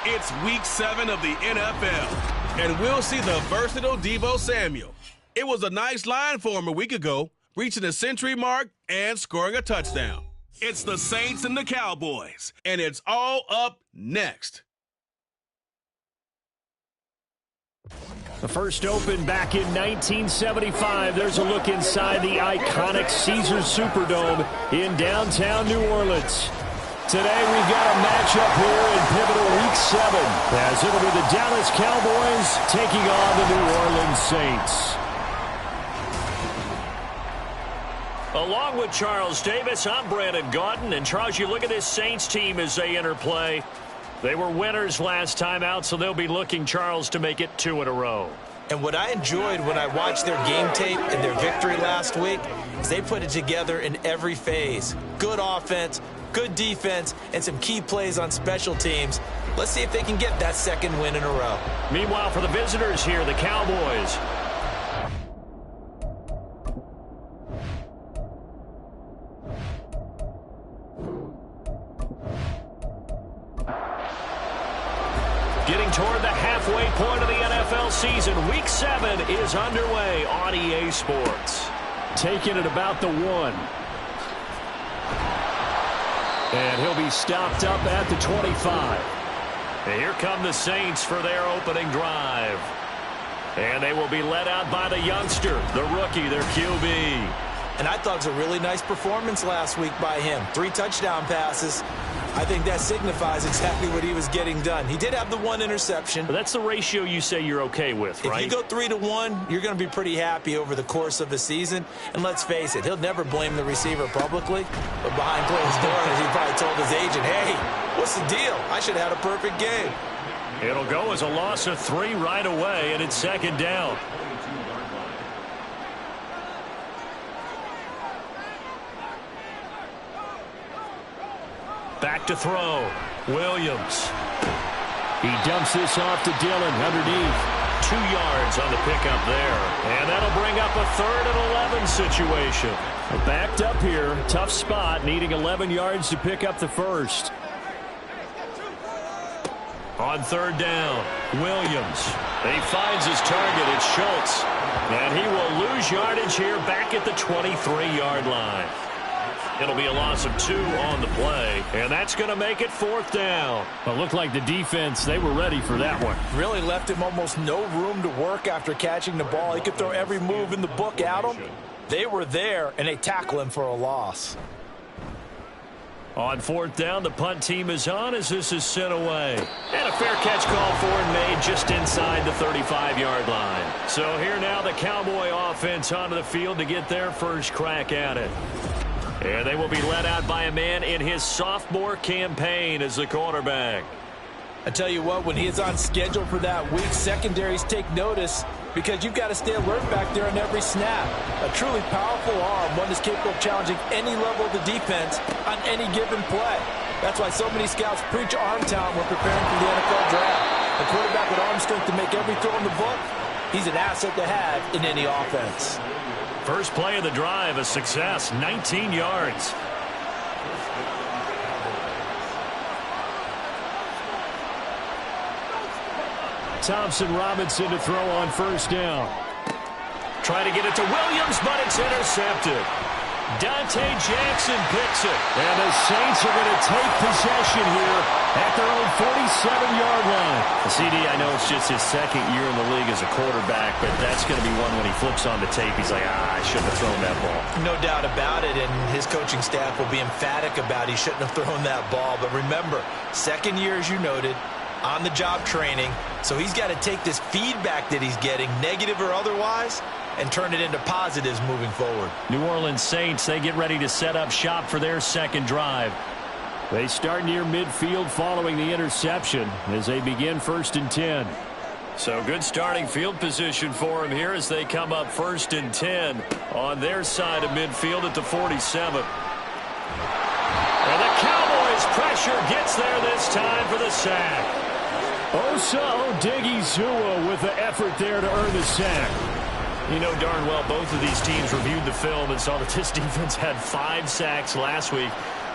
It's Week 7 of the NFL, and we'll see the versatile Deebo Samuel. It was a nice line for him a week ago, reaching the century mark and scoring a touchdown. It's the Saints and the Cowboys, and it's all up next. The first opened back in 1975. There's a look inside the iconic Caesars Superdome in downtown New Orleans. Today we've got a matchup here in pivotal Week 7, as it'll be the Dallas Cowboys taking on the New Orleans Saints. Along with Charles Davis, I'm Brandon Gaudin. And Charles, you look at this Saints team as they enter play. They were winners last time out, so they'll be looking, Charles, to make it 2 in a row. And what I enjoyed when I watched their game tape and their victory last week is they put it together in every phase. Good offense, good defense, and some key plays on special teams. Let's see if they can get that second win in a row. Meanwhile, for the visitors here, the Cowboys. Getting toward the halfway point of the NFL season, Week 7 is underway on EA Sports. Taking it about the 1. And he'll be stopped up at the 25. And here come the Saints for their opening drive. And they will be led out by the youngster, the rookie, their QB. And I thought it was a really nice performance last week by him. 3 touchdown passes. I think that signifies exactly what he was getting done. He did have the 1 interception. But that's the ratio you say you're okay with, right? If you go 3-1, you're going to be pretty happy over the course of the season. And let's face it, he'll never blame the receiver publicly. But behind closed doors, he probably told his agent, hey, what's the deal? I should have had a perfect game. It'll go as a loss of 3 right away, and it's second down. Back to throw. Williams. He dumps this off to Dillon underneath. 2 yards on the pickup there. And that'll bring up a 3rd and 11 situation. Backed up here. Tough spot. Needing 11 yards to pick up the first. On 3rd down, Williams. He finds his target. It's Schultz. And he will lose yardage here back at the 23-yard line. It'll be a loss of 2 on the play, and that's going to make it 4th down. It looked like the defense, they were ready for that one. Really left him almost no room to work after catching the ball. He could throw every move in the book at him. They were there, and they tackle him for a loss. On 4th down, the punt team is on as this is sent away. And a fair catch call for and made just inside the 35-yard line. So here now the Cowboy offense onto the field to get their first crack at it. And they will be led out by a man in his sophomore campaign as the quarterback. I tell you what, when he is on schedule for that week, secondaries take notice because you've got to stay alert back there on every snap. A truly powerful arm, one that's capable of challenging any level of the defense on any given play. That's why so many scouts preach arm talent when preparing for the NFL draft. A quarterback with arm strength to make every throw in the book, he's an asset to have in any offense. First play of the drive, a success, 19 yards. Thompson Robinson to throw on 1st down. Try to get it to Williams, but it's intercepted. Dante Jackson picks it. And the Saints are going to take possession here at their own 47-yard line. CD, I know it's just his 2nd year in the league as a quarterback, but that's going to be one when he flips on the tape, he's like, I shouldn't have thrown that ball. No doubt about it, and his coaching staff will be emphatic about he shouldn't have thrown that ball. But remember, 2nd year, as you noted, on-the-job training, so he's got to take this feedback that he's getting, negative or otherwise, and turn it into positives moving forward. New Orleans Saints, they get ready to set up shop for their 2nd drive. They start near midfield following the interception as they begin 1st and 10. So good starting field position for him here as they come up 1st and 10 on their side of midfield at the 47. And the Cowboys pressure gets there this time for the sack. Oso Digizua with the effort there to earn the sack. You know darn well both of these teams reviewed the film and saw that this defense had 5 sacks last week.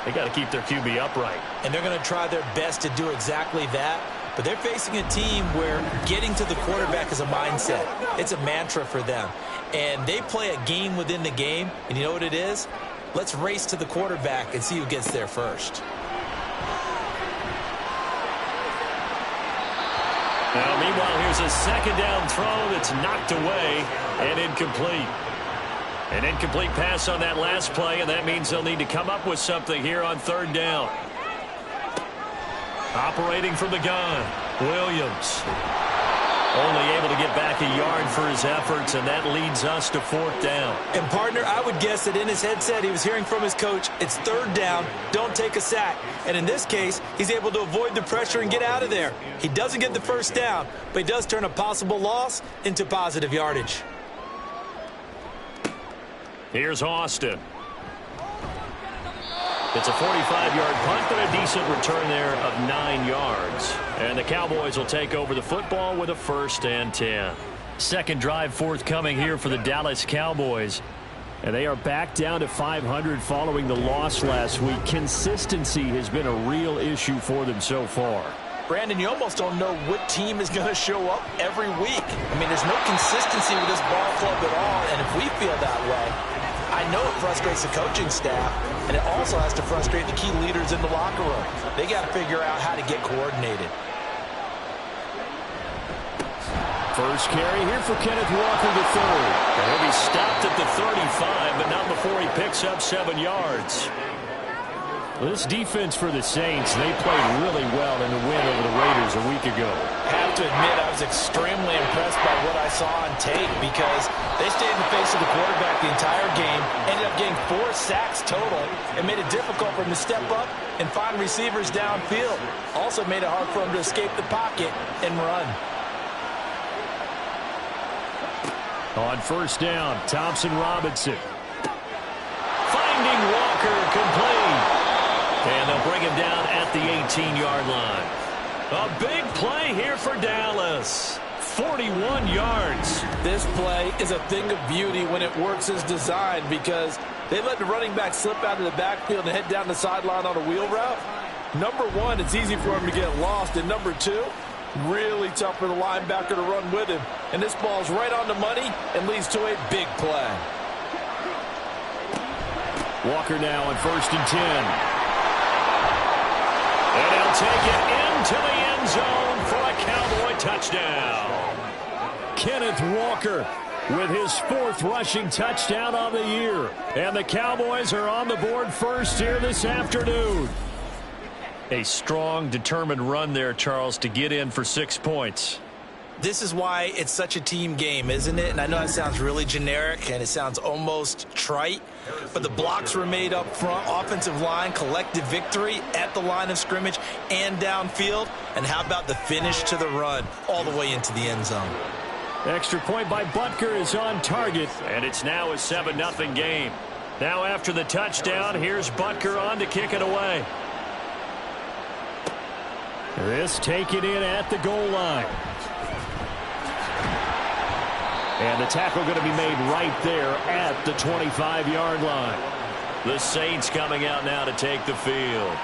They got to keep their QB upright. And they're going to try their best to do exactly that. but they're facing a team where getting to the quarterback is a mindset. It's a mantra for them. And they play a game within the game, and you know what it is? Let's race to the quarterback and see who gets there first. Now, meanwhile, here's a second down throw that's knocked away and incomplete. An incomplete pass on that last play, and that means they'll need to come up with something here on third down. Operating from the gun, Williams. Only able to get back a yard for his efforts, and that leads us to fourth down. And, partner, I would guess that in his headset he was hearing from his coach, it's third down, don't take a sack. And in this case, he's able to avoid the pressure and get out of there. He doesn't get the first down, but he does turn a possible loss into positive yardage. Here's Austin. It's a 45-yard punt, but a decent return there of 9 yards. And the Cowboys will take over the football with a 1st and 10. Second drive forthcoming here for the Dallas Cowboys. And they are back down to 500 following the loss last week. Consistency has been a real issue for them so far. Brandon, you almost don't know what team is going to show up every week. I mean, there's no consistency with this ball club at all, and if we feel that way, I know it frustrates the coaching staff, and it also has to frustrate the key leaders in the locker room. They got to figure out how to get coordinated. First carry here for Kenneth Walker III. And he'll be stopped at the 35, but not before he picks up 7 yards. Well, this defense for the Saints, they played really well in the win over the Raiders a week ago. I have to admit, I was extremely impressed by what I saw on tape because they stayed in the face of the quarterback the entire game, ended up getting 4 sacks total, and made it difficult for him to step up and find receivers downfield. Also made it hard for him to escape the pocket and run. On first down, Thompson-Robinson. Finding Walker complete. And they'll bring him down at the 18-yard line. A big play here for Dallas. 41 yards. This play is a thing of beauty when it works as designed because they let the running back slip out of the backfield and head down the sideline on a wheel route. Number one, it's easy for him to get lost. And number two, really tough for the linebacker to run with him. And this ball's right on the money and leads to a big play. Walker now on 1st and 10. And he'll take it into the end zone for a Cowboy touchdown. Kenneth Walker with his 4th rushing touchdown on the year. And the Cowboys are on the board first here this afternoon. A strong, determined run there, Charles, to get in for 6 points. This is why it's such a team game, isn't it? And I know that sounds really generic and it sounds almost trite, but the blocks were made up front, offensive line, collective victory at the line of scrimmage and downfield. And how about the finish to the run all the way into the end zone? Extra point by Butker is on target. And it's now a 7-0 game. Now after the touchdown, here's Butker on to kick it away. This taken in at the goal line. And the tackle going to be made right there at the 25-yard line. The Saints coming out now to take the field.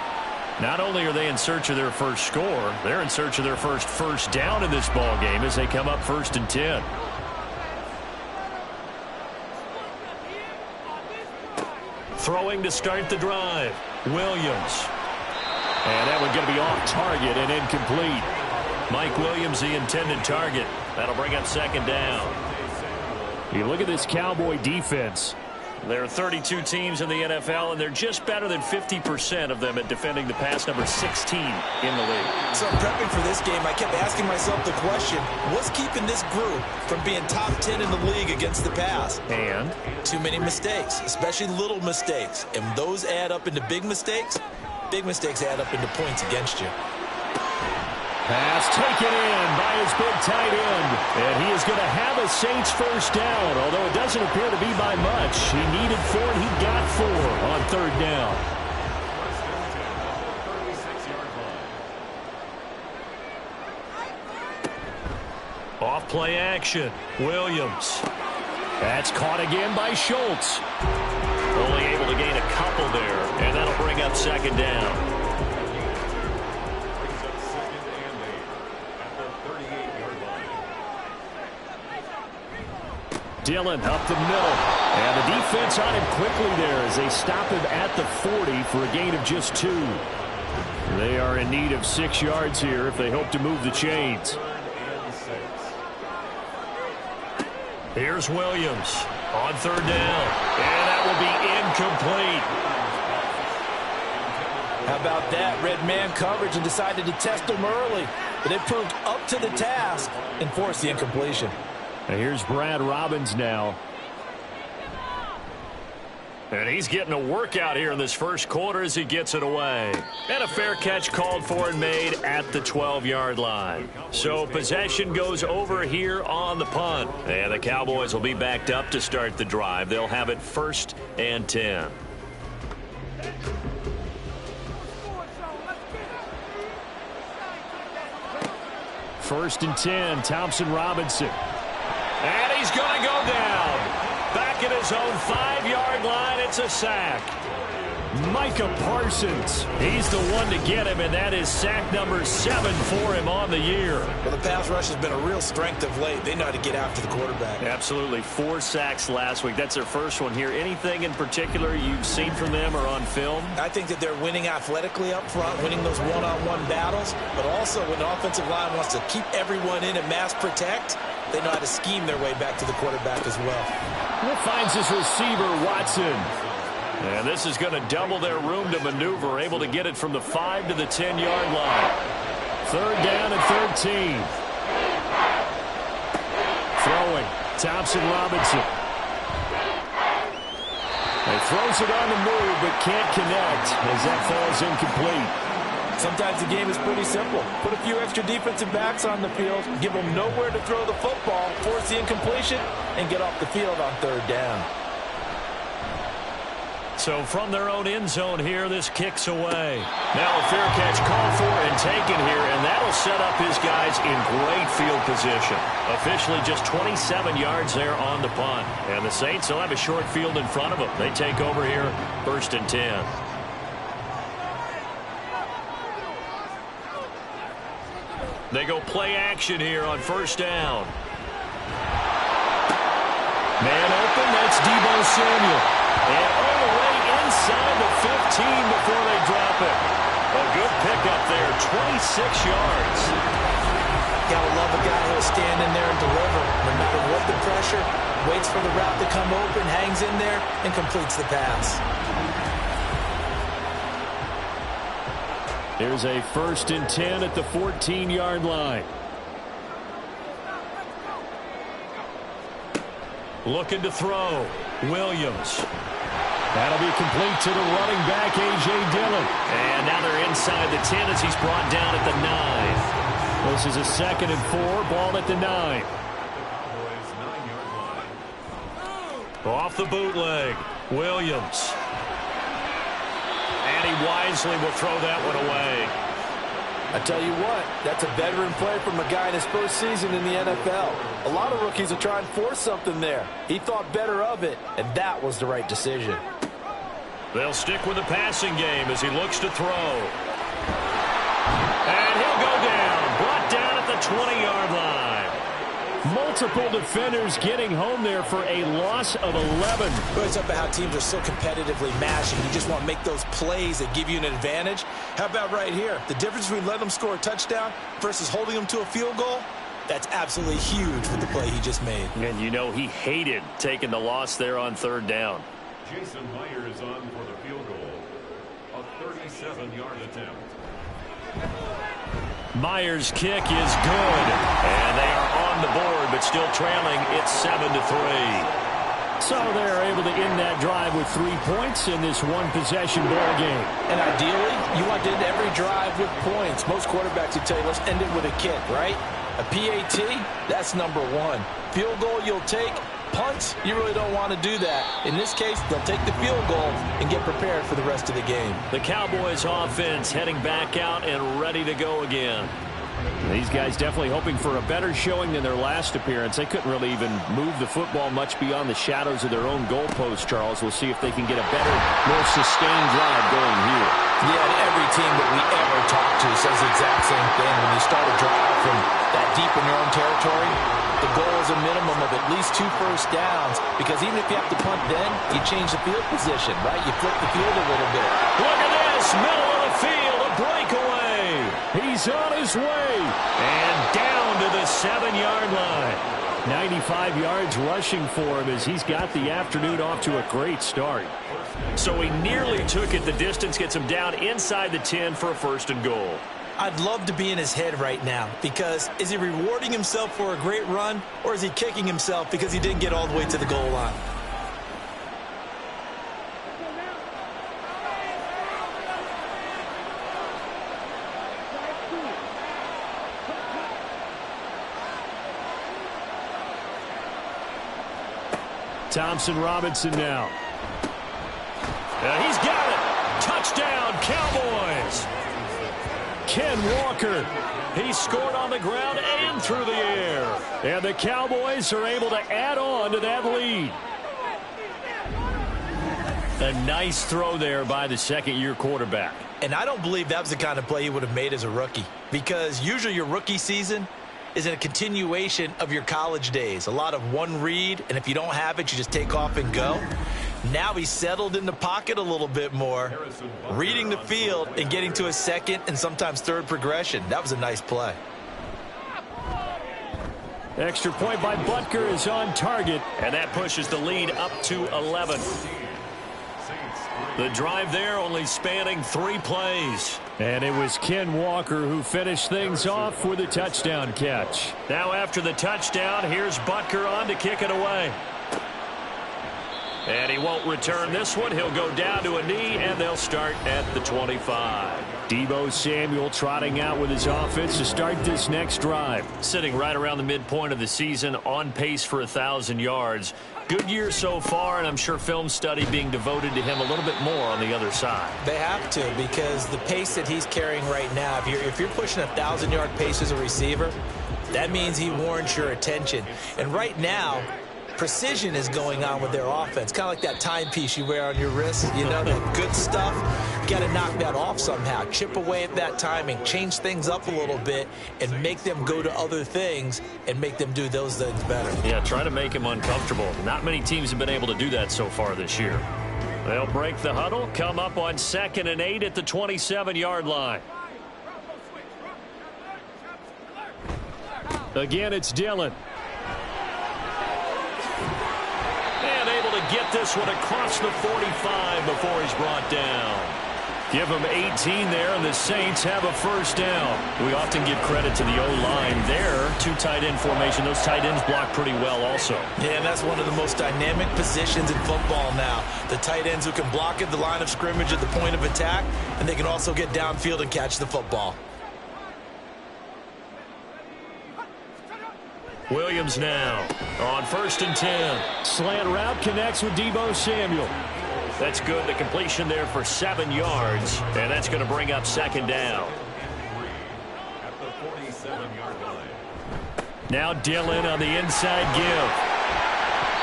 Not only are they in search of their first score, they're in search of their first down in this ball game as they come up 1st and 10. Throwing to start the drive, Williams. And that one going to be off target and incomplete. Mike Williams, the intended target. That'll bring up 2nd down. You look at this Cowboy defense. There are 32 teams in the NFL, and they're just better than 50% of them at defending the pass, number 16 in the league. So prepping for this game, I kept asking myself the question, what's keeping this group from being top 10 in the league against the pass? And? Too many mistakes, especially little mistakes. And those add up into big mistakes. Big mistakes add up into points against you. Pass taken in by his big tight end. And he is going to have a Saints first down, although it doesn't appear to be by much. He needed 4, and he got 4 on 3rd down. Off play action, Williams. That's caught again by Schultz. Only able to gain a couple there, and that'll bring up 2nd down. Dillon up the middle. And the defense on him quickly there as they stop him at the 40 for a gain of just 2. They are in need of 6 yards here if they hope to move the chains. Here's Williams on 3rd down. And that will be incomplete. How about that? Red man coverage and decided to test him early. But it proved up to the task and forced the incompletion. And here's Brad Robbins now. And he's getting a workout here in this first quarter as he gets it away. And a fair catch called for and made at the 12-yard line. So possession goes over here on the punt. And the Cowboys will be backed up to start the drive. They'll have it 1st and 10. First and 10, Thompson Robinson. And he's going to go down. Back at his own 5-yard line, it's a sack. Micah Parsons. He's the one to get him, and that is sack number 7 for him on the year. Well, the pass rush has been a real strength of late. They know how to get after the quarterback. Absolutely. 4 sacks last week. That's their first one here. Anything in particular you've seen from them or on film? I think that they're winning athletically up front, winning those one-on-one battles, but also when the offensive line wants to keep everyone in and mass protect, they know how to scheme their way back to the quarterback as well. Who finds his receiver, Watson? And this is going to double their room to maneuver, able to get it from the 5 to the 10-yard line. 3rd down and 13. Throwing, Thompson Robinson. He throws it on the move, but can't connect as that falls incomplete. Sometimes the game is pretty simple. Put a few extra defensive backs on the field, give them nowhere to throw the football, force the incompletion, and get off the field on 3rd down. So from their own end zone here, this kicks away. Now a fair catch called for and taken here, and that'll set up his guys in great field position. Officially just 27 yards there on the punt. And the Saints will have a short field in front of them. They take over here, 1st and 10. They go play action here on 1st down. Man open, that's Deebo Samuel. And all the way inside the 15 before they drop it. A good pickup there, 26 yards. Gotta love a guy who'll stand in there and deliver. No matter what the pressure, waits for the route to come open, hangs in there, and completes the pass. Here's a 1st and 10 at the 14-yard line. Looking to throw. Williams. That'll be complete to the running back, A.J. Dillon. And now they're inside the 10 as he's brought down at the 9. This is a 2nd and 4, ball at the 9. Off the bootleg. Williams. And he wisely will throw that one away. I tell you what, that's a veteran play from a guy in his first season in the NFL. A lot of rookies will try and force something there. He thought better of it, and that was the right decision. They'll stick with the passing game as he looks to throw. And he'll go down, brought down at the 20-yard line. Multiple defenders getting home there for a loss of 11. But it's about how teams are so competitively mashing. You just want to make those plays that give you an advantage. How about right here? The difference between letting them score a touchdown versus holding them to a field goal, that's absolutely huge with the play he just made. And you know he hated taking the loss there on 3rd down. Jason Myers on for the field goal. A 37-yard attempt. Myers' kick is good. And they are on the board, but still trailing. It's 7-3. So they're able to end that drive with 3 points in this one-possession ball game. And ideally, you want to end every drive with points. Most quarterbacks would tell you, let's end it with a kick, right? A PAT, that's number 1. Field goal you'll take. Punts, you really don't want to do that. In this case, they'll take the field goal and get prepared for the rest of the game. The Cowboys offense heading back out and ready to go again. These guys definitely hoping for a better showing than their last appearance. They couldn't really even move the football much beyond the shadows of their own goalpost, Charles. We'll see if they can get a better, more sustained drive going here. Yeah, and every team that we ever talk to says the exact same thing. When you start a drive from that deep in your own territory, the goal is a minimum of at least 2 first downs, because even if you have to punt then, you change the field position, right? You flip the field a little bit. Look at this, middle of the field, a breakaway. He's on his way. And down to the 7-yard line. 95 yards rushing for him as he's got the afternoon off to a great start. So he nearly took it. The distance gets him down inside the 10 for a 1st and goal. I'd love to be in his head right now, because is he rewarding himself for a great run, or is he kicking himself because he didn't get all the way to the goal line? Thompson Robinson now. He's got it. Touchdown, Cowboys. Ken Walker. He scored on the ground and through the air. And the Cowboys are able to add on to that lead. A nice throw there by the second-year quarterback. And I don't believe that was the kind of play he would have made as a rookie, because usually your rookie season is in a continuation of your college days. A lot of one read, and if you don't have it, you just take off and go. Now he's settled in the pocket a little bit more, reading the field and getting to a second and sometimes third progression. That was a nice play. Extra point by Butker is on target. And that pushes the lead up to 11. The drive there only spanning 3 plays. And it was Ken Walker who finished things off with a touchdown catch. Now after the touchdown, here's Butker on to kick it away. And he won't return this one. He'll go down to a knee, and they'll start at the 25. Deebo Samuel trotting out with his offense to start this next drive. Sitting right around the midpoint of the season, on pace for 1,000 yards. Good year so far, and I'm sure film study being devoted to him a little bit more on the other side. They have to, because the pace that he's carrying right now, if you're pushing 1,000-yard pace as a receiver, that means he warrants your attention. And right now, precision is going on with their offense. Kind of like that timepiece you wear on your wrist. You know, that good stuff. You got to knock that off somehow. Chip away at that timing. Change things up a little bit and make them go to other things and make them do those things better. Yeah, try to make him uncomfortable. Not many teams have been able to do that so far this year. They'll break the huddle, come up on 2nd and 8 at the 27-yard line. Again, it's Dillon. And able to get this one across the 45 before he's brought down. Give him 18 there, and the Saints have a 1st down. We often give credit to the O-line there. 2 tight end formation. Those tight ends block pretty well also. Yeah, and that's one of the most dynamic positions in football now. The tight ends who can block at the line of scrimmage at the point of attack, and they can also get downfield and catch the football. Williams now on 1st and 10. Slant route connects with Deebo Samuel. That's good. The completion there for 7 yards, and that's going to bring up 2nd down. At the 47-yard line. Now Dillon on the inside give.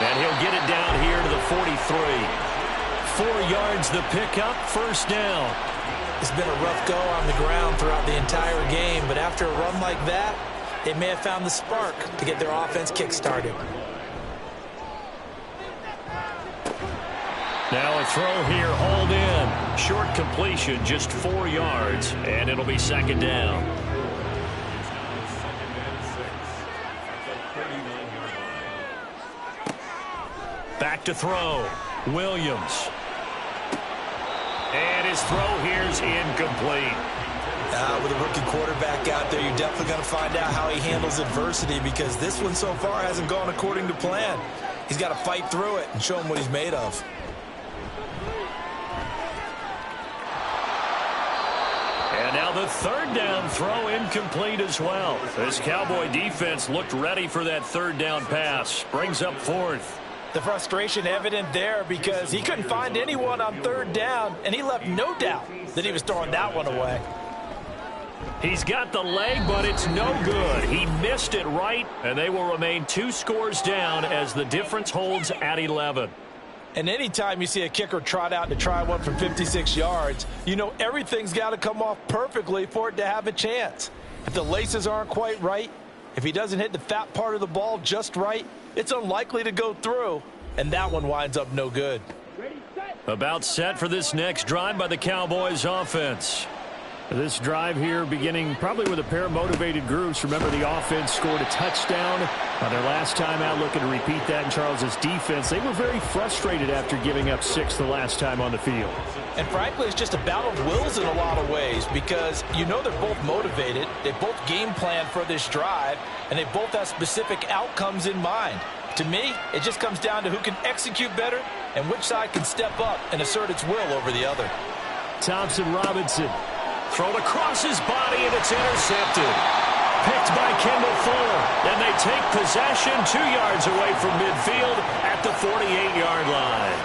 And he'll get it down here to the 43. 4 yards the pickup, 1st down. It's been a rough go on the ground throughout the entire game, but after a run like that, they may have found the spark to get their offense kick-started. Now a throw here, hauled in. Short completion, just 4 yards, and it'll be 2nd down. Back to throw. Williams. And his throw here's incomplete. With a rookie quarterback out there, you're definitely going to find out how he handles adversity, because this one so far hasn't gone according to plan. He's got to fight through it and show him what he's made of. And now the 3rd down throw incomplete as well. This Cowboy defense looked ready for that 3rd down pass. Brings up 4th. The frustration evident there, because he couldn't find anyone on 3rd down, and he left no doubt that he was throwing that one away. He's got the leg, but it's no good. He missed it right, and they will remain 2 scores down as the difference holds at 11. And anytime you see a kicker trot out to try one from 56 yards, you know everything's got to come off perfectly for it to have a chance. If the laces aren't quite right, if he doesn't hit the fat part of the ball just right, it's unlikely to go through, and that one winds up no good. About set for this next drive by the Cowboys offense. This drive here beginning probably with a pair of motivated groups. Remember, the offense scored a touchdown on their last time out, looking to repeat that in Charles's defense. They were very frustrated after giving up 6 the last time on the field. And frankly, it's just a battle of wills in a lot of ways because you know they're both motivated, they both game plan for this drive, and they both have specific outcomes in mind. To me, it just comes down to who can execute better and which side can step up and assert its will over the other. Thompson Robinson. Thrown across his body, and it's intercepted. Picked by Kendall Fuller. And they take possession 2 yards away from midfield at the 48-yard line.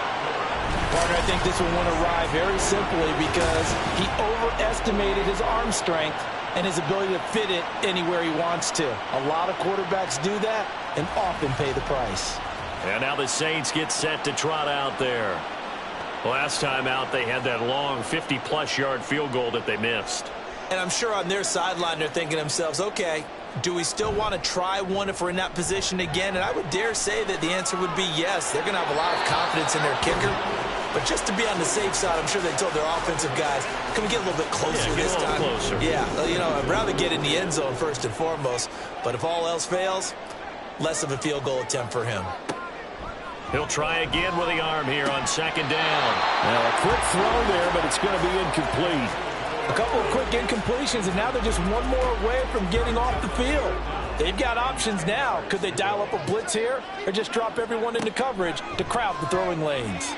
Partner, I think this one won't arrive very simply because he overestimated his arm strength and his ability to fit it anywhere he wants to. A lot of quarterbacks do that and often pay the price. And now the Saints get set to trot out there. Last time out, they had that long 50-plus yard field goal that they missed. And I'm sure on their sideline, they're thinking to themselves, okay, do we still want to try one if we're in that position again? And I would dare say that the answer would be yes. They're going to have a lot of confidence in their kicker. But just to be on the safe side, I'm sure they told their offensive guys, can we get a little bit closer this time? Closer. Yeah, you know, I'd rather get in the end zone first and foremost. But if all else fails, less of a field goal attempt for him. He'll try again with the arm here on 2nd down. Now a quick throw there, but it's going to be incomplete. A couple of quick incompletions, and now they're just one more away from getting off the field. They've got options now. Could they dial up a blitz here or just drop everyone into coverage to crowd the throwing lanes?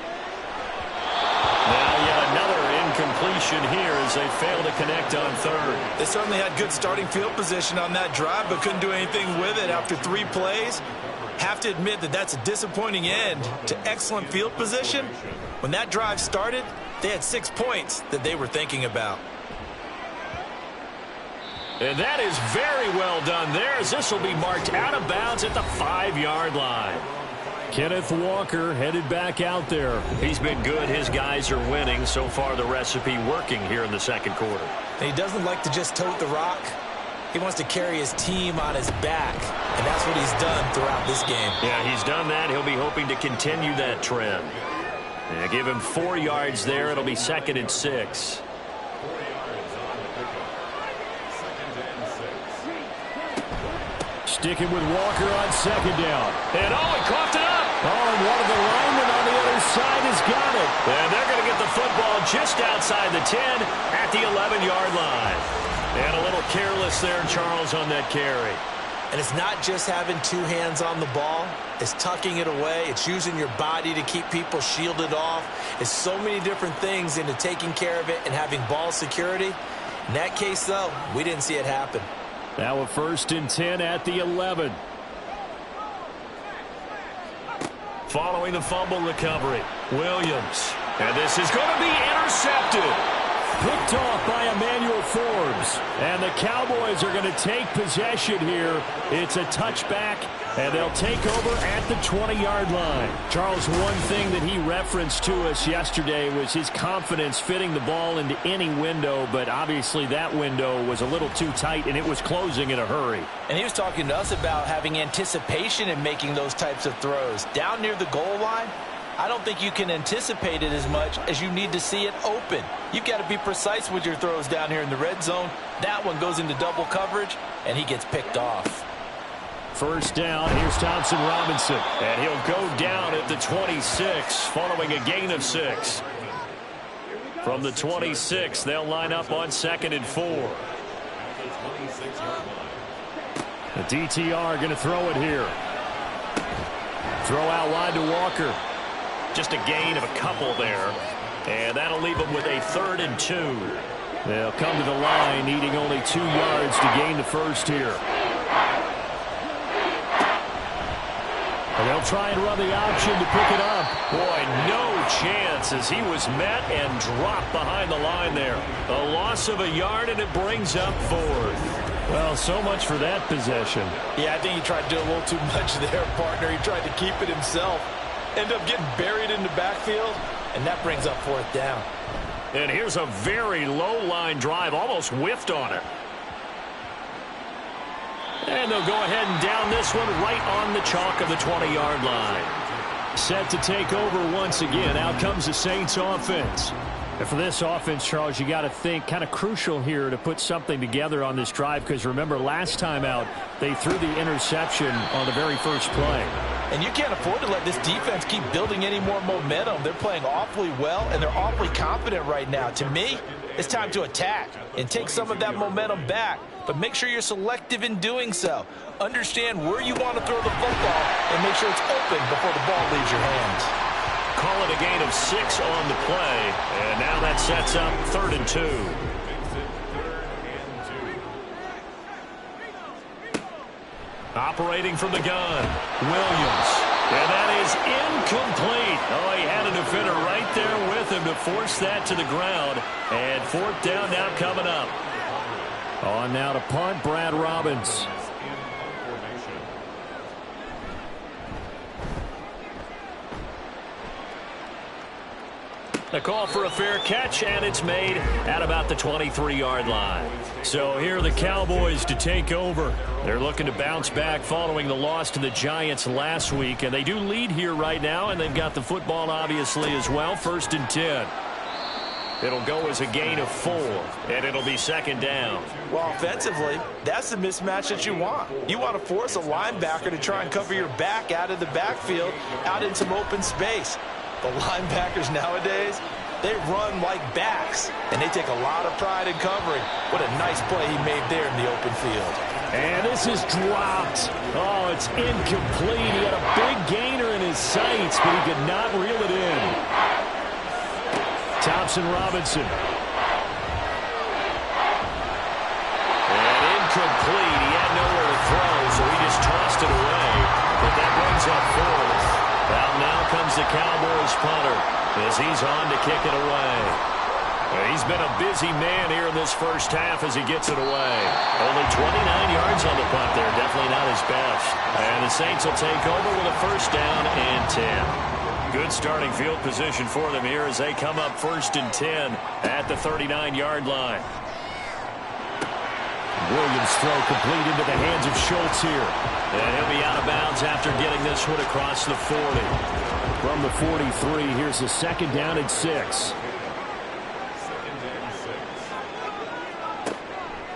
Now yet another incompletion here as they fail to connect on 3rd. They certainly had good starting field position on that drive, but couldn't do anything with it after 3 plays. Have to admit that that's a disappointing end to excellent field position. When that drive started, they had 6 points that they were thinking about. And that is very well done there as this will be marked out of bounds at the 5-yard line. Kenneth Walker headed back out there. He's been good. His guys are winning. So far, the recipe working here in the 2nd quarter. And he doesn't like to just tote the rock. He wants to carry his team on his back, and that's what he's done throughout this game. Yeah, he's done that. He'll be hoping to continue that trend. Yeah, give him 4 yards there. It'll be 2nd and 6. Sticking with Walker on 2nd down. And he coughed it up. Oh, and one of the linemen on the other side has got it. And they're going to get the football just outside the 10 at the 11-yard line. And a little careless there, Charles, on that carry. And it's not just having 2 hands on the ball. It's tucking it away. It's using your body to keep people shielded off. It's so many different things into taking care of it and having ball security. In that case, though, we didn't see it happen. Now a 1st and 10 at the 11. Following the fumble recovery, Williams. And this is going to be intercepted. Picked off by Emmanuel Forbes. And the Cowboys are going to take possession here. It's a touchback, and they'll take over at the 20-yard line. Charles, one thing that he referenced to us yesterday was his confidence fitting the ball into any window, but obviously that window was a little too tight, and it was closing in a hurry. And he was talking to us about having anticipation in making those types of throws. Down near the goal line, I don't think you can anticipate it as much as you need to see it open. You've got to be precise with your throws down here in the red zone. That one goes into double coverage, and he gets picked off. 1st down, here's Thompson Robinson. And he'll go down at the 26 following a gain of 6. From the 26, they'll line up on 2nd and 4. The DTR going to throw it here. Throw out wide to Walker. Just a gain of a couple there. And that'll leave them with a 3rd and 2. They'll come to the line, needing only 2 yards to gain the 1st here. And they'll try and run the option to pick it up. Boy, no chance as he was met and dropped behind the line there. A loss of a yard, and it brings up 4th. Well, so much for that possession. Yeah, I think he tried to do a little too much there, partner. He tried to keep it himself. Ended up getting buried in the backfield, and that brings up 4th down. And here's a very low-line drive, almost whiffed on it. And they'll go ahead and down this one right on the chalk of the 20-yard line. Set to take over once again. Out comes the Saints offense. And for this offense, Charles, you got to think kind of crucial here to put something together on this drive, because remember last time out they threw the interception on the very first play. And you can't afford to let this defense keep building any more momentum. They're playing awfully well, and they're awfully confident right now. To me, it's time to attack and take some of that momentum back, but make sure you're selective in doing so. Understand where you want to throw the football and make sure it's open before the ball leaves your hands. Call it a gain of 6 on the play, and now that sets up 3rd and 2. Operating from the gun, Williams. And that is incomplete. Oh, he had a defender right there with him to force that to the ground. And 4th down now coming up. On now to punt, Brad Robbins. The call for a fair catch, and it's made at about the 23-yard line. So here are the Cowboys to take over. They're looking to bounce back following the loss to the Giants last week, and they do lead here right now, and they've got the football obviously as well. 1st and 10. It'll go as a gain of 4, and it'll be 2nd down. Well, offensively, that's the mismatch that you want. You want to force a linebacker to try and cover your back out of the backfield, out in some open space. The linebackers nowadays, they run like backs, and they take a lot of pride in covering. What a nice play he made there in the open field. And this is dropped. Oh, it's incomplete. He had a big gainer in his sights, but he could not reel it in. Thompson Robinson. And incomplete. He had nowhere to throw, so he just tossed it away. But that brings up 4th. Out now comes the Cowboys punter as he's on to kick it away. He's been a busy man here in this first half as he gets it away. Only 29 yards on the punt there. Definitely not his best. And the Saints will take over with a 1st down and 10. Good starting field position for them here as they come up 1st and 10 at the 39-yard line. Williams throw complete into the hands of Schultz here. And he'll be out of bounds after getting this one across the 40. From the 43, here's the 2nd down and 6.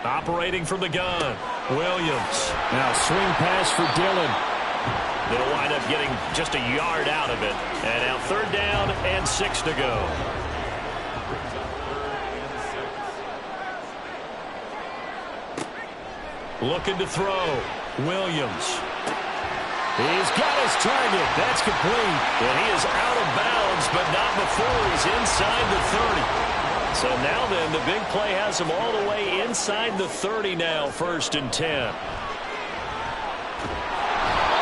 Operating from the gun, Williams. Now swing pass for Dillon. They'll wind up getting just a yard out of it. And now 3rd down and 6 to go. Looking to throw. Williams. He's got his target. That's complete. And he is out of bounds, but not before he's inside the 30. So now then, the big play has him all the way inside the 30 now, 1st and 10.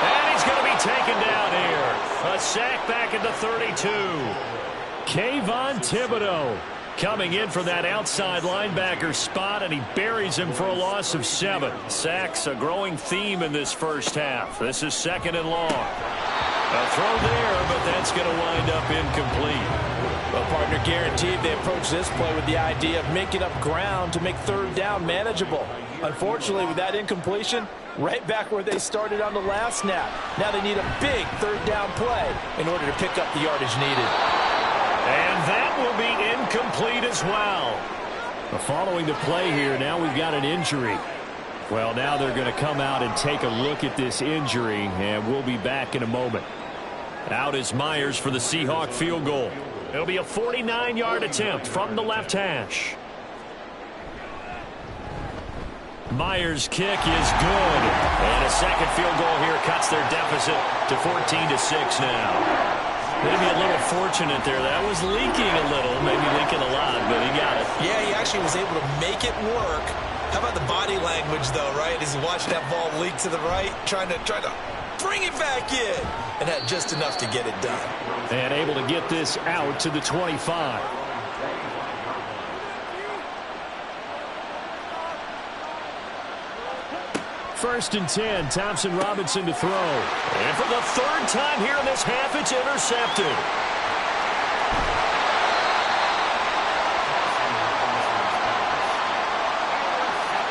And he's going to be taken down here. A sack back at the 32. Kayvon Thibodeau coming in from that outside linebacker spot, and he buries him for a loss of 7. Sacks, a growing theme in this first half. This is 2nd and long. A throw there, but that's going to wind up incomplete. Well, partner, guaranteed they approach this play with the idea of making up ground to make 3rd down manageable. Unfortunately, with that incompletion, right back where they started on the last snap. Now they need a big 3rd down play in order to pick up the yardage needed. And that will be incomplete as well. Following the play here, now we've got an injury. Well, now they're going to come out and take a look at this injury, and we'll be back in a moment. Out is Myers for the Seahawk field goal. It'll be a 49-yard attempt from the left hash. Myers' kick is good. And a second field goal here cuts their deficit to 14-6 now. Maybe a little fortunate there. That was leaking a little, maybe leaking a lot, but he got it. Yeah, he actually was able to make it work. How about the body language, though, right? As he watched that ball leak to the right, trying to bring it back in. And had just enough to get it done. And able to get this out to the 25. First and 10, Thompson Robinson to throw. And for the third time here in this half, it's intercepted.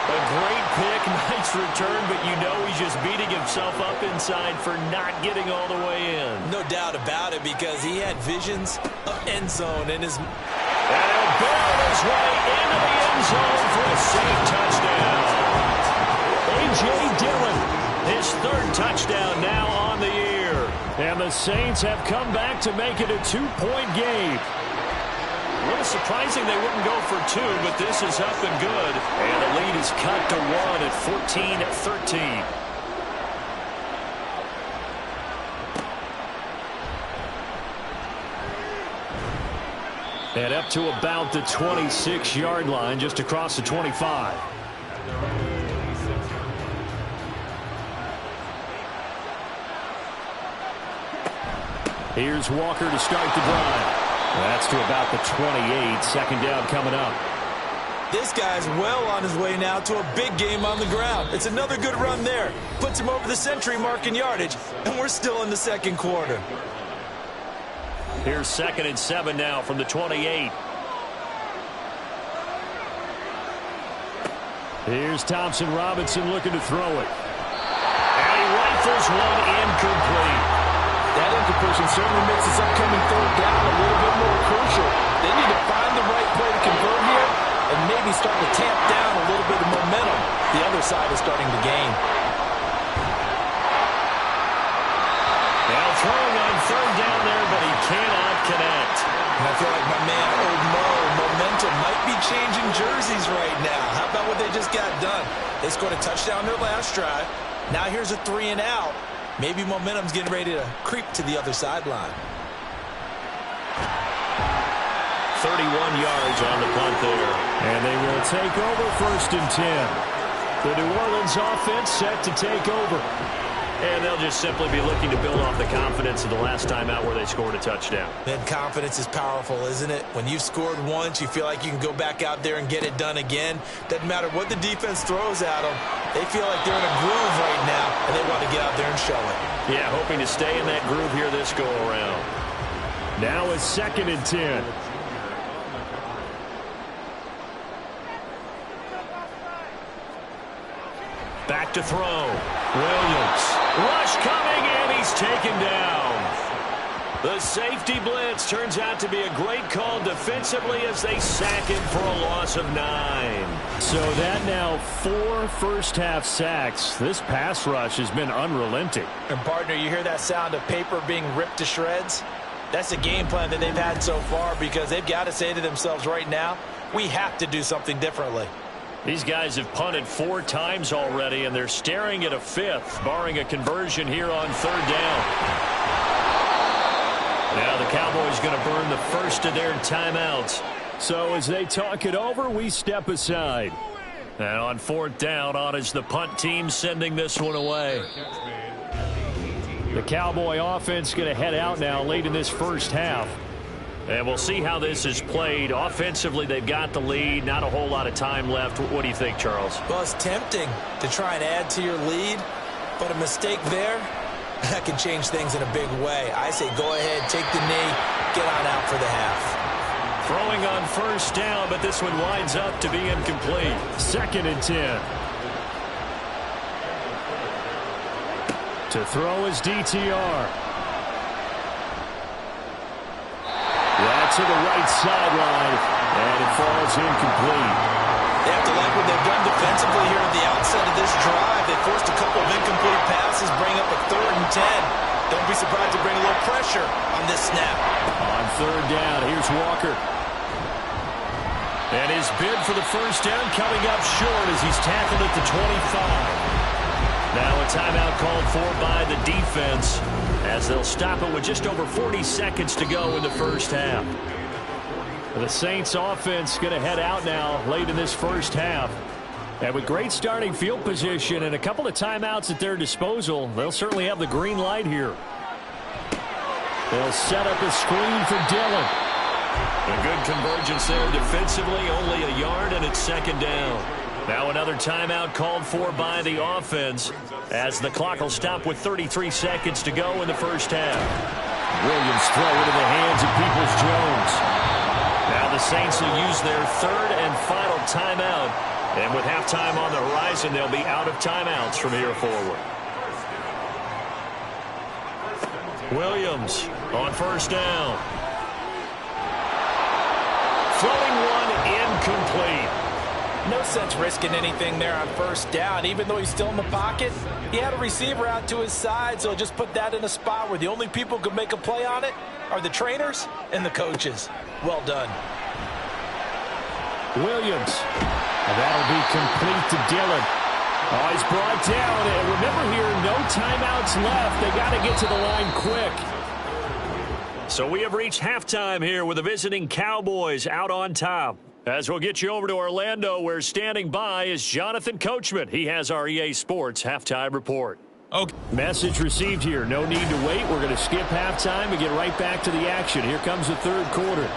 A great pick, nice return, but you know he's just beating himself up inside for not getting all the way in. No doubt about it, because he had visions of end zone in his... And he'll barrel his way into the end zone for a safe touchdown. A.J. Dillon, his third touchdown now on the year. And the Saints have come back to make it a 2-point game. A little surprising they wouldn't go for two, but this is up and good. And the lead is cut to 1 at 14-13. And up to about the 26-yard line, just across the 25. Here's Walker to start the drive. That's to about the 28. Second down coming up. This guy's well on his way now to a big game on the ground. It's another good run there. Puts him over the century mark in yardage, and we're still in the second quarter. Here's 2nd and 7 now from the 28. Here's Thompson Robinson looking to throw it. And he rifles one incomplete. That incompletion certainly makes this upcoming third down a little bit more crucial. They need to find the right play to convert here and maybe start to tamp down a little bit of momentum. The other side is starting to gain. Now throwing on third down there, but he cannot connect. And I feel like my man, Old Mo, momentum might be changing jerseys right now. How about what they just got done? They scored a touchdown their last drive. Now here's a 3 and out. Maybe momentum's getting ready to creep to the other sideline. 31 yards on the punt there. And they will take over 1st and 10. The New Orleans offense set to take over. And they'll just simply be looking to build off the confidence of the last time out where they scored a touchdown. Then confidence is powerful, isn't it? When you've scored once, you feel like you can go back out there and get it done again. Doesn't matter what the defense throws at them. They feel like they're in a groove right now, and they want to get out there and show it. Yeah, hoping to stay in that groove here this go-around. Now it's 2nd and 10. Back to throw. Williams. Rush coming, and he's taken down. The safety blitz turns out to be a great call defensively as they sack him for a loss of 9. So that now 4 first-half sacks. This pass rush has been unrelenting. And, partner, you hear that sound of paper being ripped to shreds? That's the game plan that they've had so far, because they've got to say to themselves right now, we have to do something differently. These guys have punted 4 times already, and they're staring at a 5th, barring a conversion here on 3rd down. Now the Cowboys going to burn the first of their timeouts. So as they talk it over, we step aside. And on 4th down, on is the punt team sending this one away. The Cowboy offense going to head out now late in this first half. And we'll see how this is played. Offensively, they've got the lead. Not a whole lot of time left. What do you think, Charles? Well, it's tempting to try and add to your lead, but a mistake there, that can change things in a big way. I say go ahead, take the knee, get on out for the half. Throwing on 1st down, but this one winds up to be incomplete. 2nd and 10. To throw is DTR. To the right sideline, and it falls incomplete. They have to like what they've done defensively here at the outset of this drive. They forced a couple of incomplete passes, bring up a 3rd and 10. Don't be surprised to bring a little pressure on this snap. On 3rd down, here's Walker. And his bid for the first down coming up short as he's tackled at the 25. Now a timeout called for by the defense as they'll stop it with just over 40 seconds to go in the first half. The Saints offense going to head out now late in this first half. And with great starting field position and a couple of timeouts at their disposal, they'll certainly have the green light here. They'll set up a screen for Dillon. A good convergence there defensively, only a yard, and it's second down. Now another timeout called for by the offense as the clock will stop with 33 seconds to go in the first half. Williams throw into the hands of Peoples-Jones. Now the Saints will use their third and final timeout. And with halftime on the horizon, they'll be out of timeouts from here forward. Williams on first down. Throwing one incomplete. No sense risking anything there on first down. Even though he's still in the pocket, he had a receiver out to his side, so just put that in a spot where the only people who can make a play on it are the trainers and the coaches. Well done. Williams. And that'll be complete to Dillon. Oh, he's brought down. And remember here, no timeouts left. They got to get to the line quick. So we have reached halftime here with the visiting Cowboys out on top. As we'll get you over to Orlando, where standing by is Jonathan Coachman. He has our EA Sports halftime report. Okay. Message received here. No need to wait. We're going to skip halftime and get right back to the action. Here comes the third quarter.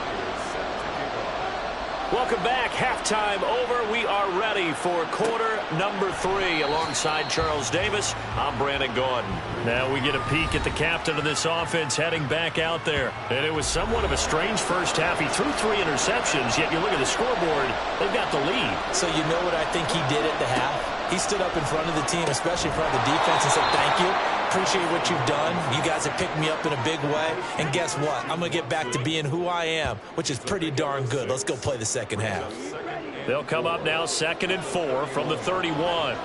Welcome back. Halftime over. We are ready for quarter number 3. Alongside Charles Davis, I'm Brandon Gaudin. Now we get a peek at the captain of this offense heading back out there. And it was somewhat of a strange first half. He threw 3 interceptions, yet you look at the scoreboard, they've got the lead. So you know what I think he did at the half? He stood up in front of the team, especially in front of the defense, and said, thank you. Appreciate what you've done. You guys have picked me up in a big way. And guess what? I'm going to get back to being who I am, which is pretty darn good. Let's go play the second half. They'll come up now 2nd and 4 from the 31.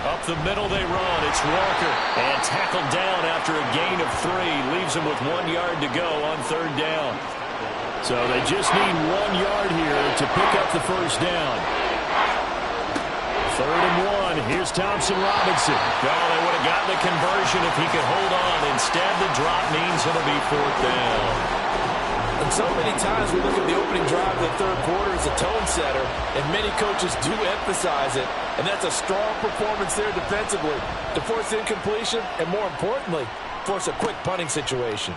Up the middle they run. It's Walker. And tackled down after a gain of 3. Leaves him with 1 yard to go on 3rd down. So they just need 1 yard here to pick up the first down. 3rd and 1. Here's Thompson Robinson. Oh, they would have gotten the conversion if he could hold on. Instead, the drop means it'll be 4th down. And so many times we look at the opening drive of the third quarter as a tone setter, and many coaches do emphasize it. And that's a strong performance there defensively to force incompletion and, more importantly, force a quick punting situation.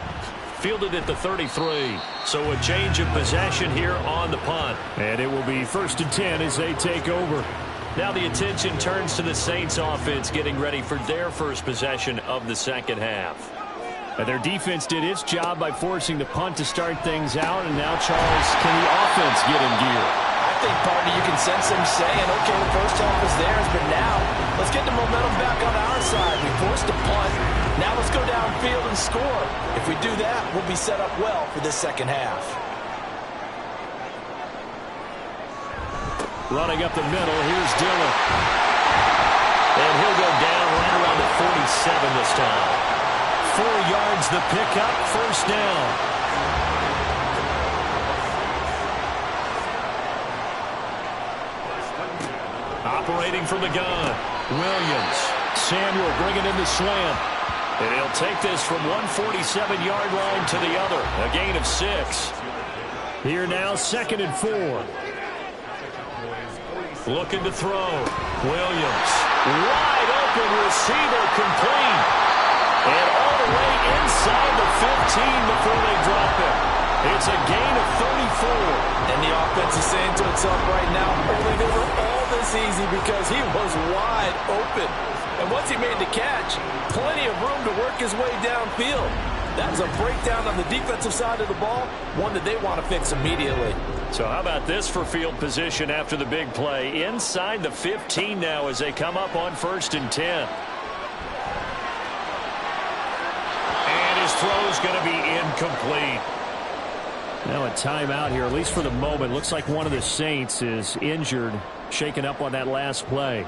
Fielded at the 33. So a change of possession here on the punt. And it will be 1st and 10 as they take over. Now the attention turns to the Saints offense getting ready for their first possession of the second half. And their defense did its job by forcing the punt to start things out. And now, Charles, can the offense get in gear? I think, partner, you can sense them saying, okay, the first half is theirs, but now let's get the momentum back on our side. We forced a punt. Now let's go downfield and score. If we do that, we'll be set up well for this second half. Running up the middle, here's Dillon. And he'll go down right around the 47 this time. 4 yards the pickup, 1st down. Operating from the gun. Williams. Samuel bringing in the slant. And he'll take this from 147-yard line to the other. A gain of 6. Here now, 2nd and 4. Looking to throw. Williams. Wide open receiver complete. And all the way inside the 15 before they drop it. It's a gain of 34. And the offense is saying to itself right now, only they were all this easy because he was wide open. And once he made the catch, plenty of room to work his way downfield. That was a breakdown on the defensive side of the ball, one that they want to fix immediately. So how about this for field position after the big play? Inside the 15 now as they come up on 1st and 10. And his throw's going to be incomplete. Now a timeout here, at least for the moment. Looks like one of the Saints is injured, shaken up on that last play.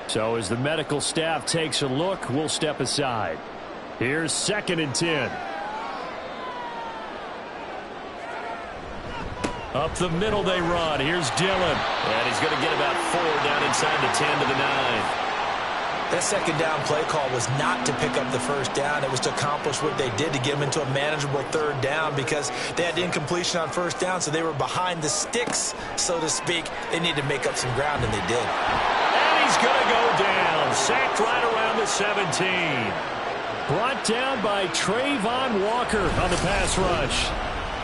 So as the medical staff takes a look, we'll step aside. Here's 2nd and 10. Up the middle they run. Here's Dillon. And he's going to get about 4 down inside the 10 to the 9. That second down play call was not to pick up the first down. It was to accomplish what they did, to get them into a manageable third down, because they had incompletion on first down, so they were behind the sticks, so to speak. They needed to make up some ground, and they did. And he's going to go down. Sacked right around the 17. Brought down by Trayvon Walker on the pass rush.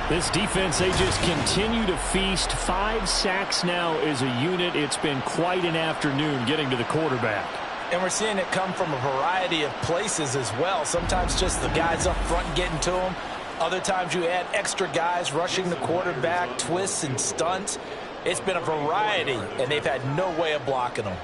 This defense, they just continue to feast. 5 sacks now as a unit. It's been quite an afternoon getting to the quarterback. And we're seeing it come from a variety of places as well. Sometimes just the guys up front getting to them. Other times you add extra guys rushing the quarterback, twists and stunts. It's been a variety, and they've had no way of blocking them.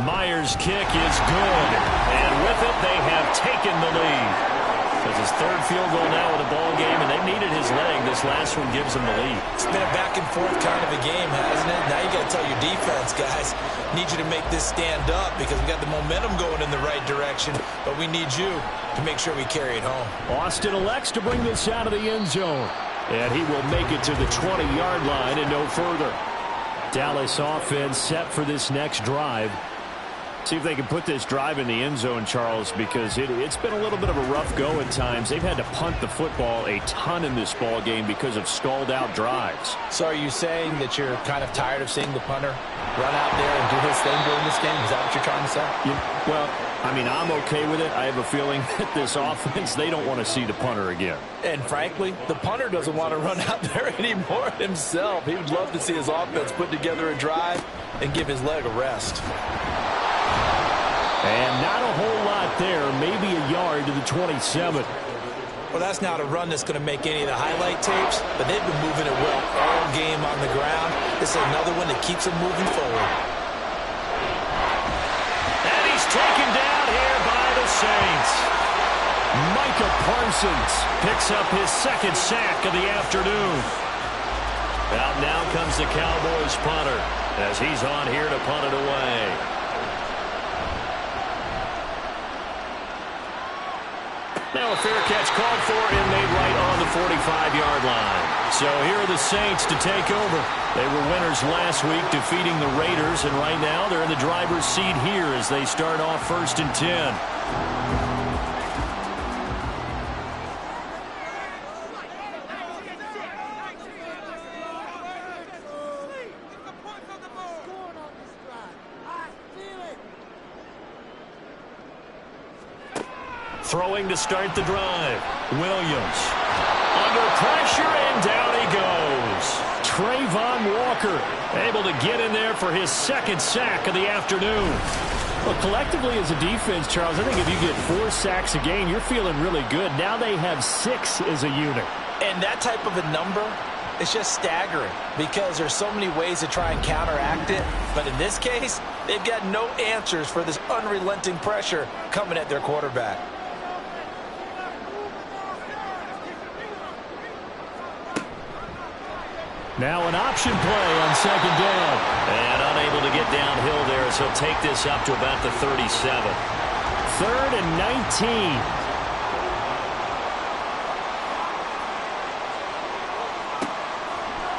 Myers' kick is good. And with it, they have taken the lead. It's his third field goal now in the ball game, and they needed his leg. This last one gives them the lead. It's been a back-and-forth kind of a game, hasn't it? Now you got to tell your defense, guys, need you to make this stand up, because we got the momentum going in the right direction, but we need you to make sure we carry it home. Austin elects to bring this out of the end zone, and he will make it to the 20-yard line and no further. Dallas offense set for this next drive. See if they can put this drive in the end zone, Charles, because it's been a little bit of a rough go at times. They've had to punt the football a ton in this ball game because of stalled-out drives. So are you saying that you're kind of tired of seeing the punter run out there and do his thing during this game? Is that what you're trying to say? Well, I mean, I'm okay with it. I have a feeling that this offense, they don't want to see the punter again. And frankly, the punter doesn't want to run out there anymore himself. He would love to see his offense put together a drive and give his leg a rest. And not a whole lot there, maybe a yard to the 27. Well, that's not a run that's going to make any of the highlight tapes, but they've been moving it well all game on the ground. This is another one that keeps them moving forward. And he's taken down here by the Saints. Micah Parsons Picks up his second sack of the afternoon. Out now comes the Cowboys punter as he's on here to punt it away. Now a fair catch called for and made right on the 45-yard line. So here are the Saints to take over. They were winners last week, defeating the Raiders, and right now they're in the driver's seat here as they start off 1st and 10. Throwing to start the drive. Williams under pressure, and down he goes. Trayvon Walker Able to get in there for his second sack of the afternoon. Well, collectively as a defense, Charles, I think if you get 4 sacks a game, you're feeling really good. Now they have 6 as a unit. And that type of a number is just staggering because there's so many ways to try and counteract it. But in this case, they've got no answers for this unrelenting pressure coming at their quarterback. Now an option play on 2nd down. And unable to get downhill there as he'll take this up to about the 37. 3rd and 19.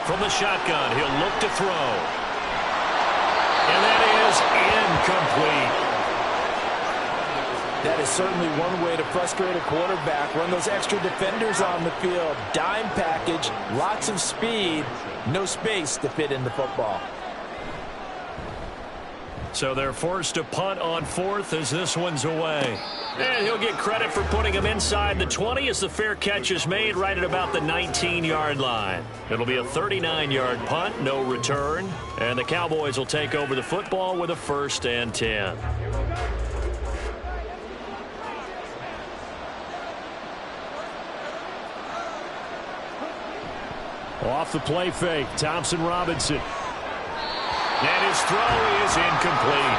From the shotgun, he'll look to throw. And that is incomplete. That is certainly one way to frustrate a quarterback. Run those extra defenders on the field. Dime package, lots of speed, no space to fit in the football. So they're forced to punt on 4th as this one's away. And he'll get credit for putting him inside the 20 as the fair catch is made right at about the 19-yard line. It'll be a 39-yard punt, no return. And the Cowboys will take over the football with a 1st and 10. Off the play fake, Thompson Robinson. And his throw is incomplete.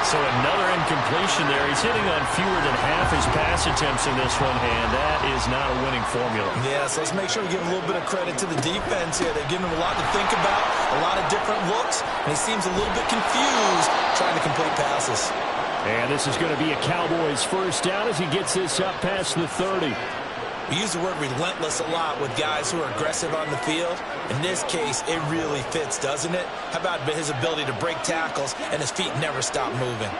So another incompletion there. He's hitting on fewer than half his pass attempts in this one, and that is not a winning formula. Yeah, so let's make sure we give a little bit of credit to the defense here. They're giving him a lot to think about, a lot of different looks, and he seems a little bit confused trying to complete passes. And this is going to be a Cowboys 1st down as he gets this up past the 30. We use the word relentless a lot with guys who are aggressive on the field. In this case, it really fits, doesn't it? How about his ability to break tackles and his feet never stop moving?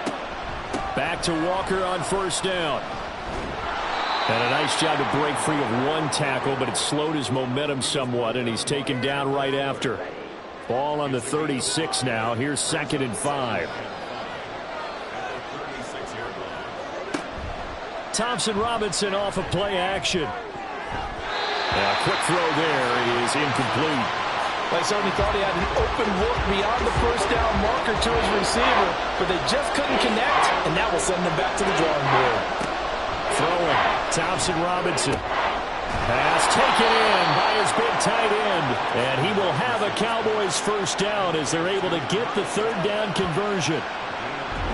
Back to Walker on first down. And a nice job to break free of one tackle, but it slowed his momentum somewhat, and he's taken down right after. Ball on the 36 now. Here's 2nd and 5. Thompson Robinson off of play action. A quick throw there is incomplete. I certainly thought he had an open look beyond the first down marker to his receiver, but they just couldn't connect, and that will send them back to the drawing board. Throwing, Thompson Robinson. Pass taken in by his big tight end, and he will have a Cowboys first down as they're able to get the 3rd down conversion.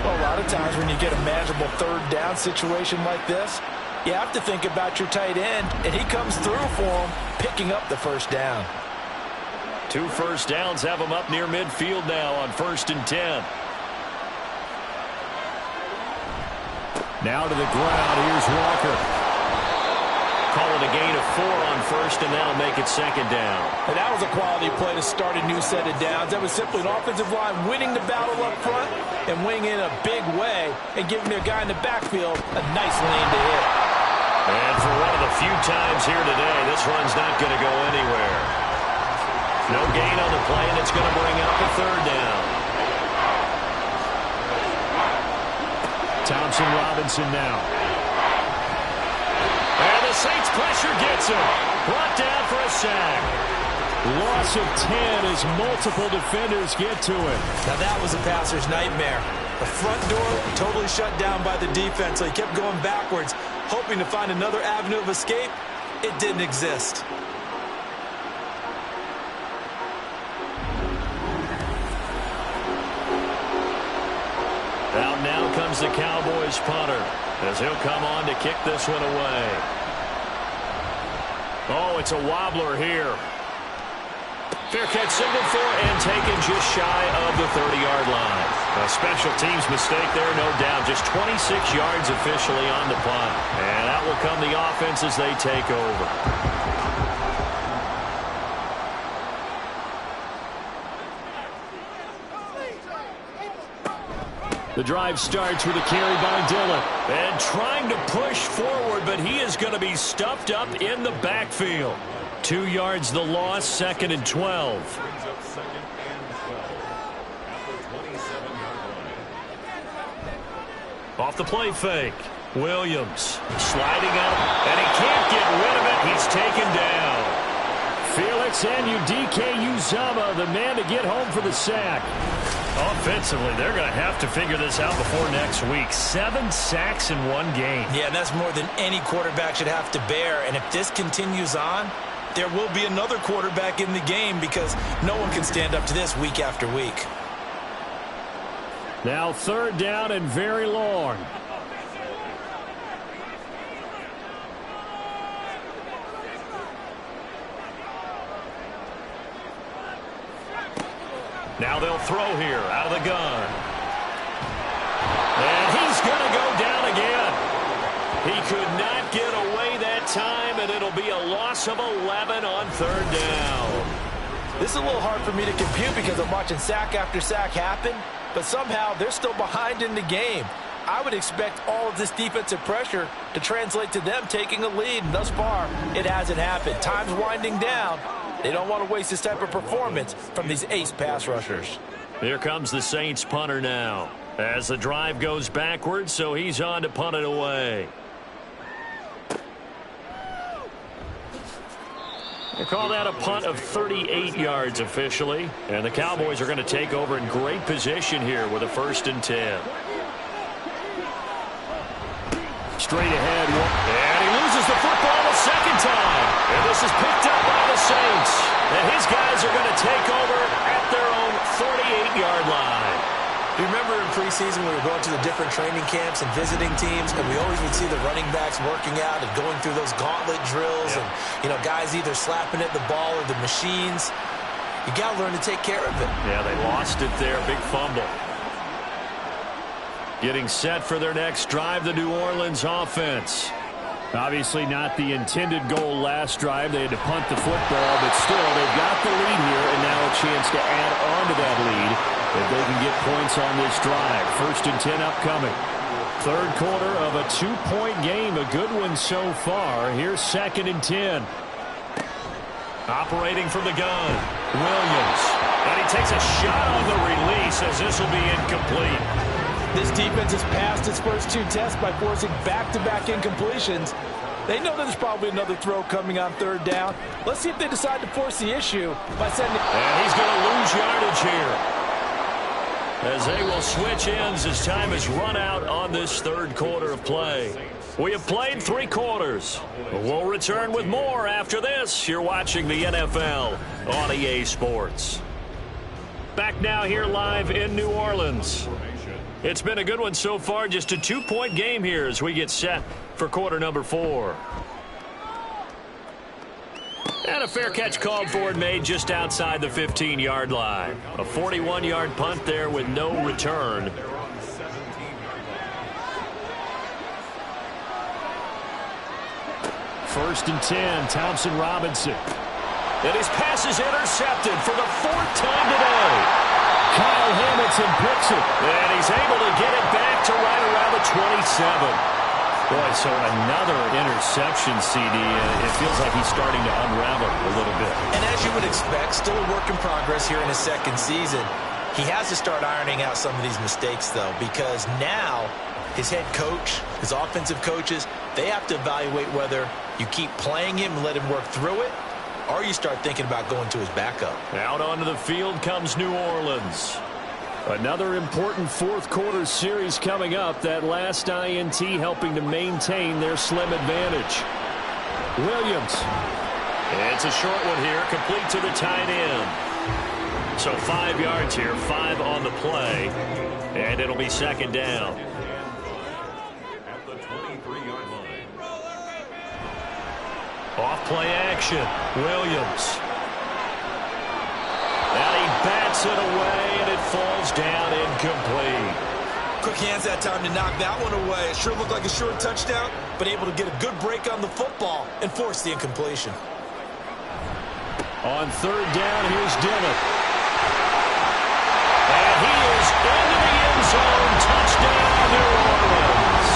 Well, a lot of times when you get a manageable 3rd down situation like this, you have to think about your tight end, and he comes through for him, picking up the first down. 2 first downs have him up near midfield now on 1st and 10. Now to the ground. Here's Walker. Call it a gain of 4 on 1st, and that'll make it 2nd down. And that was a quality play to start a new set of downs. That was simply an offensive line winning the battle up front and winning in a big way and giving their guy in the backfield a nice lane to hit. And for one of the few times here today, this run's not going to go anywhere. No gain on the play, and it's going to bring up a 3rd down. Thompson Robinson now. And the Saints pressure gets him. Brought down for a sack. Loss of 10 as multiple defenders get to it. Now that was a passer's nightmare. The front door totally shut down by the defense, so he kept going backwards, hoping to find another avenue of escape. It didn't exist. Out now comes the Cowboys punter as he'll come on to kick this one away. Oh, it's a wobbler here. Fair catch signaled for and taken just shy of the 30-yard line. A special teams mistake there, no doubt. Just 26 yards officially on the punt. And out will come the offense as they take over. The drive starts with a carry by Dillon. And trying to push forward, but he is going to be stuffed up in the backfield. 2 yards the loss, 2nd and 12. Off the play fake. Williams sliding up, and he can't get rid of it. He's taken down. Felix Anudike-Uzomah, the man to get home for the sack. Offensively, they're going to have to figure this out before next week. 7 sacks in one game. Yeah, and that's more than any quarterback should have to bear. And if this continues on, there will be another quarterback in the game because no one can stand up to this week after week. Now 3rd down and very long. Now they'll throw here out of the gun. And he's going to go down again. He could not get away that time, and it'll be a loss of 11 on 3rd down. This is a little hard for me to compute because I'm watching sack after sack happen, but somehow they're still behind in the game. I would expect all of this defensive pressure to translate to them taking a lead, and thus far, it hasn't happened. Time's winding down. They don't want to waste this type of performance from these ace pass rushers. Here comes the Saints punter now as the drive goes backwards, so he's on to punt it away. They call that a punt of 38 yards officially, and the Cowboys are going to take over in great position here with a 1st and 10. Straight ahead. And he loses the football a 2nd time. And this is picked up by the Saints. And his guys are going to take over at their own 48-yard line. Do you remember in preseason we were going to the different training camps and visiting teams, and we always would see the running backs working out and going through those gauntlet drills, and, you know, guys either slapping at the ball or the machines. You got to learn to take care of it. Yeah, they lost it there. Big fumble. Getting set for their next drive, the New Orleans offense. Obviously not the intended goal last drive. They had to punt the football, but still, they've got the lead here, and now a chance to add on to that lead if they can get points on this drive. 1st and 10 upcoming. Third quarter of a 2-point game. A good one so far. Here's 2nd and 10. Operating from the gun, Williams. And he takes a shot on the release as this will be incomplete. This defense has passed its first 2 tests by forcing back-to-back incompletions. They know there's probably another throw coming on 3rd down. Let's see if they decide to force the issue by sending... And he's going to lose yardage here, as they will switch ends as time has run out on this 3rd quarter of play. We have played 3 quarters. We'll return with more after this. You're watching the NFL on EA Sports. Back now here live in New Orleans. It's been a good one so far. Just a 2-point game here as we get set for quarter number 4. And a fair catch called for and made just outside the 15-yard line. A 41-yard punt there with no return. First and 10, Thompson Robinson. And his pass is intercepted for the 4th time today. Kyle Hamilton picks it. And he's able to get it back to right around the 27. Boy, so another interception, CD. It feels like he's starting to unravel a little bit. And as you would expect, still a work in progress here in his 2nd season. He has to start ironing out some of these mistakes, though, because now his head coach, his offensive coaches, they have to evaluate whether you keep playing him and let him work through it, or you start thinking about going to his backup. Out onto the field comes New Orleans. Another important 4th quarter series coming up. That last INT helping to maintain their slim advantage. Williams. It's a short one here, complete to the tight end. So 5 yards here, 5 on the play, and it'll be 2nd down. At the 23-yard line. Off play action, Williams. And he bats it away, and it falls down incomplete. Quick hands that time to knock that one away. It sure looked like a short touchdown, but able to get a good break on the football and force the incompletion. On 3rd down, here's Dillon. And he is into the end zone. Touchdown, New Orleans.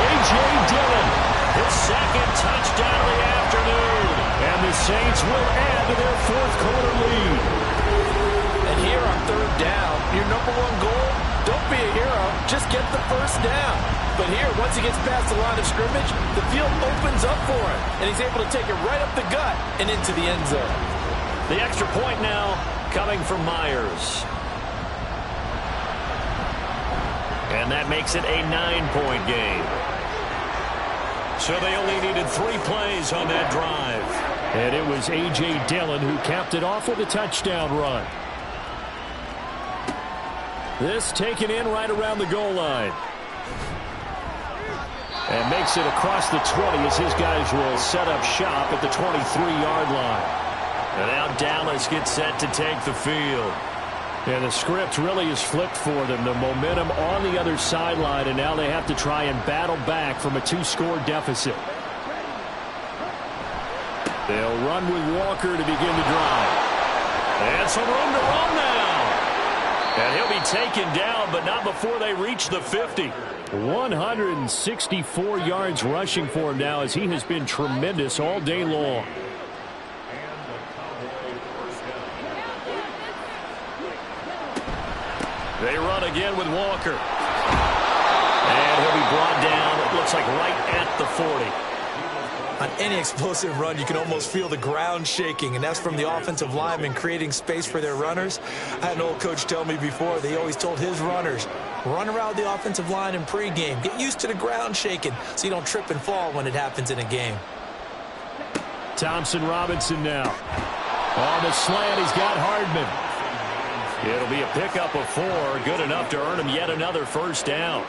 A.J. Dillon. His 2nd touchdown of the afternoon. And the Saints will add to their 4th quarter lead. And here on 3rd down, your number 1 goal, don't be a hero, just get the 1st down. But here, once he gets past the line of scrimmage, the field opens up for him, and he's able to take it right up the gut and into the end zone. The extra point now coming from Myers. And that makes it a 9-point game. So they only needed 3 plays on that drive. And it was A.J. Dillon who capped it off with a touchdown run. This taken in right around the goal line. And makes it across the 20 as his guys will set up shop at the 23-yard line. And now Dallas gets set to take the field. And the script really is flipped for them. The momentum on the other sideline, and now they have to try and battle back from a 2-score deficit. They'll run with Walker to begin the drive. And some room to run now. And he'll be taken down, but not before they reach the 50. 164 yards rushing for him now, as he has been tremendous all day long. They run again with Walker. And he'll be brought down, it looks like right at the 40. On any explosive run, you can almost feel the ground shaking, and that's from the offensive linemen creating space for their runners. I had an old coach tell me before, they always told his runners, run around the offensive line in pregame. Get used to the ground shaking so you don't trip and fall when it happens in a game. Thompson Robinson now. On the slant, he's got Hardman. It'll be a pickup of 4, good enough to earn him yet another 1st down.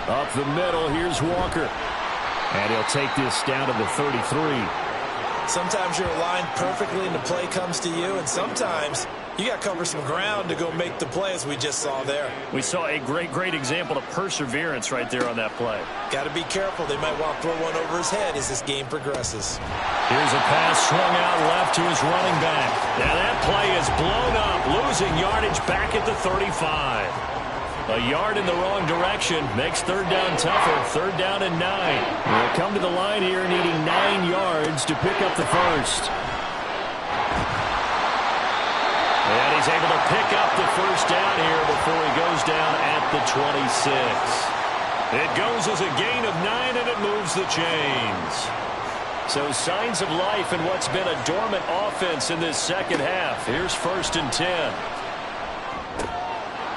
Up the middle, here's Walker. And he'll take this down to the 33. Sometimes you're aligned perfectly and the play comes to you, and sometimes you got to cover some ground to go make the play, as we just saw there. We saw a great example of perseverance right there on that play. Got to be careful. They might want to throw one over his head as this game progresses. Here's a pass swung out left to his running back. Now that play is blown up, losing yardage back at the 35. A yard in the wrong direction makes third down tougher. Third down and 9. They'll come to the line here needing 9 yards to pick up the first. And he's able to pick up the first down here before he goes down at the 26. It goes as a gain of 9, and it moves the chains. So signs of life in what's been a dormant offense in this second half. Here's 1st and 10.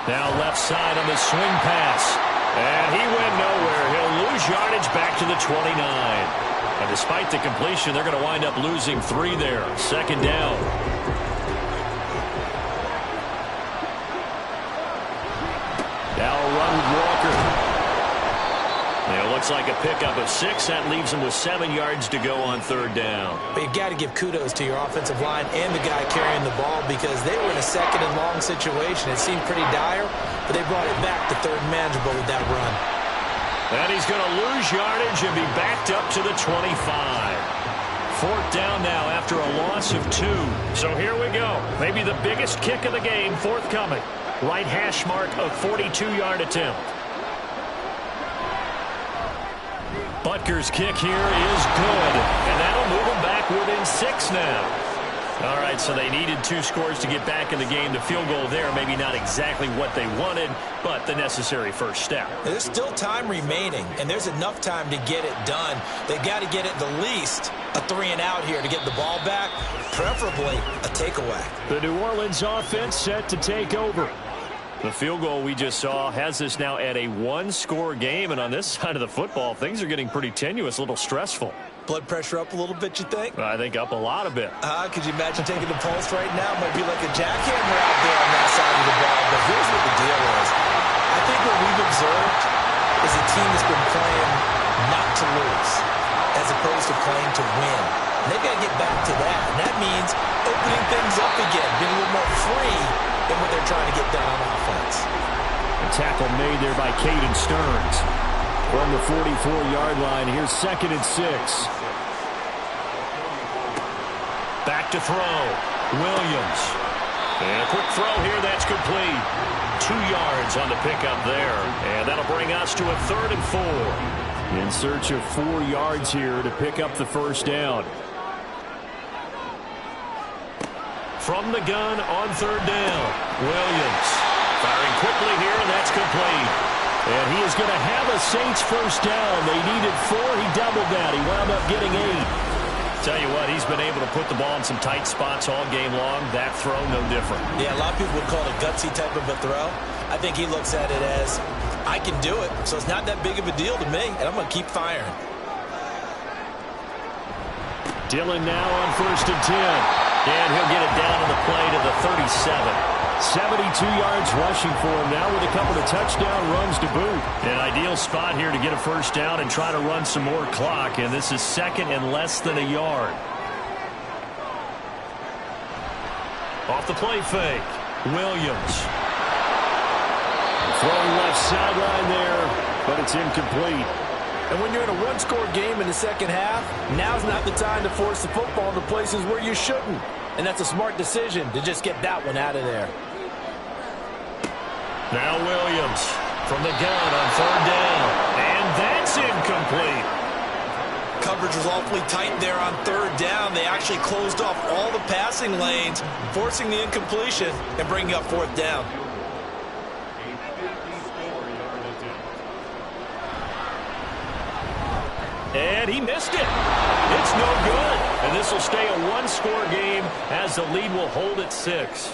Now left side on the swing pass. And he went nowhere. He'll lose yardage back to the 29. And despite the completion, they're going to wind up losing 3 there. 2nd down. Now a run with Walker. It looks like a pickup of 6. That leaves him with 7 yards to go on 3rd down. But you've got to give kudos to your offensive line and the guy carrying the ball, because they were in a 2nd and long situation. It seemed pretty dire, but they brought it back to 3rd and manageable with that run. And he's going to lose yardage and be backed up to the 25. 4th down now after a loss of 2. So here we go. Maybe the biggest kick of the game forthcoming. Right hash mark of 42-yard attempt. Butker's kick here is good, and that'll move them back within 6 now. All right, so they needed 2 scores to get back in the game. The field goal there, maybe not exactly what they wanted, but the necessary first step. There's still time remaining, and there's enough time to get it done. They've got to get at the least a 3 and out here to get the ball back, preferably a takeaway. The New Orleans offense set to take over. The field goal we just saw has this now at a 1-score game, and on this side of the football, things are getting pretty tenuous, a little stressful. Blood pressure up a little bit, you think? I think up a lot a bit. Could you imagine taking the pulse right now? Might be like a jackhammer out there on that side of the ball, but here's what the deal is. I think what we've observed is a team that's been playing not to lose as opposed to playing to win. And they've got to get back to that, and that means opening things up again, being a little more free than what they're trying to get done on offense. A tackle made there by Caden Stearns. From the 44-yard line, here's 2nd and 6. Back to throw. Williams. And a quick throw here, that's complete. 2 yards on the pickup there. And that'll bring us to a 3rd and 4. In search of 4 yards here to pick up the first down. From the gun on 3rd down. Williams firing quickly here, and that's complete. And he is going to have a Saints first down. They needed 4. He doubled that. He wound up getting 8. Tell you what, he's been able to put the ball in some tight spots all game long. That throw, no different. Yeah, a lot of people would call it a gutsy type of a throw. I think he looks at it as, I can do it, so it's not that big of a deal to me, and I'm going to keep firing. Dillon now on 1st and 10. And he'll get it down on the play to the 37. 72 yards rushing for him now with a couple of touchdown runs to boot. An ideal spot here to get a first down and try to run some more clock. And this is 2nd and less than a yard. Off the play fake. Williams. Throwing left sideline there, but it's incomplete. And when you're in a 1-score game in the second half, now's not the time to force the football into places where you shouldn't. And that's a smart decision to just get that one out of there. Now Williams from the gun on 3rd down. And that's incomplete. Coverage was awfully tight there on 3rd down. They actually closed off all the passing lanes, forcing the incompletion and bringing up 4th down. And he missed it. It's no good. And this will stay a 1-score game as the lead will hold at 6.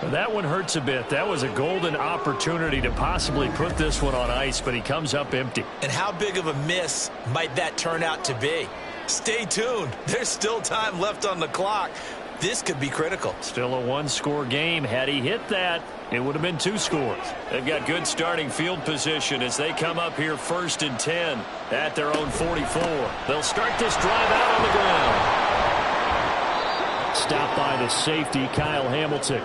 That one hurts a bit. That was a golden opportunity to possibly put this one on ice, but he comes up empty. And how big of a miss might that turn out to be? Stay tuned. There's still time left on the clock. This could be critical. Still a 1-score game. Had he hit that, it would have been 2 scores. They've got good starting field position as they come up here 1st and 10 at their own 44. They'll start this drive out on the ground. Stopped by the safety, Kyle Hamilton.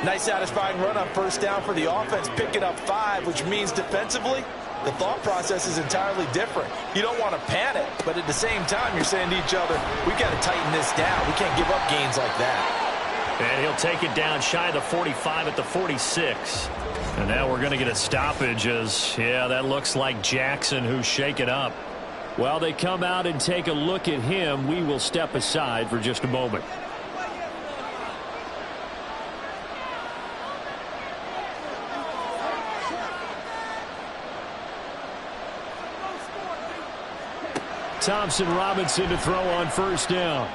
Nice satisfying run on first down for the offense, picking up 5, which means defensively, the thought process is entirely different. You don't want to panic, but at the same time, you're saying to each other, we've got to tighten this down. We can't give up gains like that. And he'll take it down shy of the 45 at the 46. And now we're going to get a stoppage as, yeah, that looks like Jackson who's shaken up. While they come out and take a look at him, we will step aside for just a moment. Thompson Robinson to throw on first down.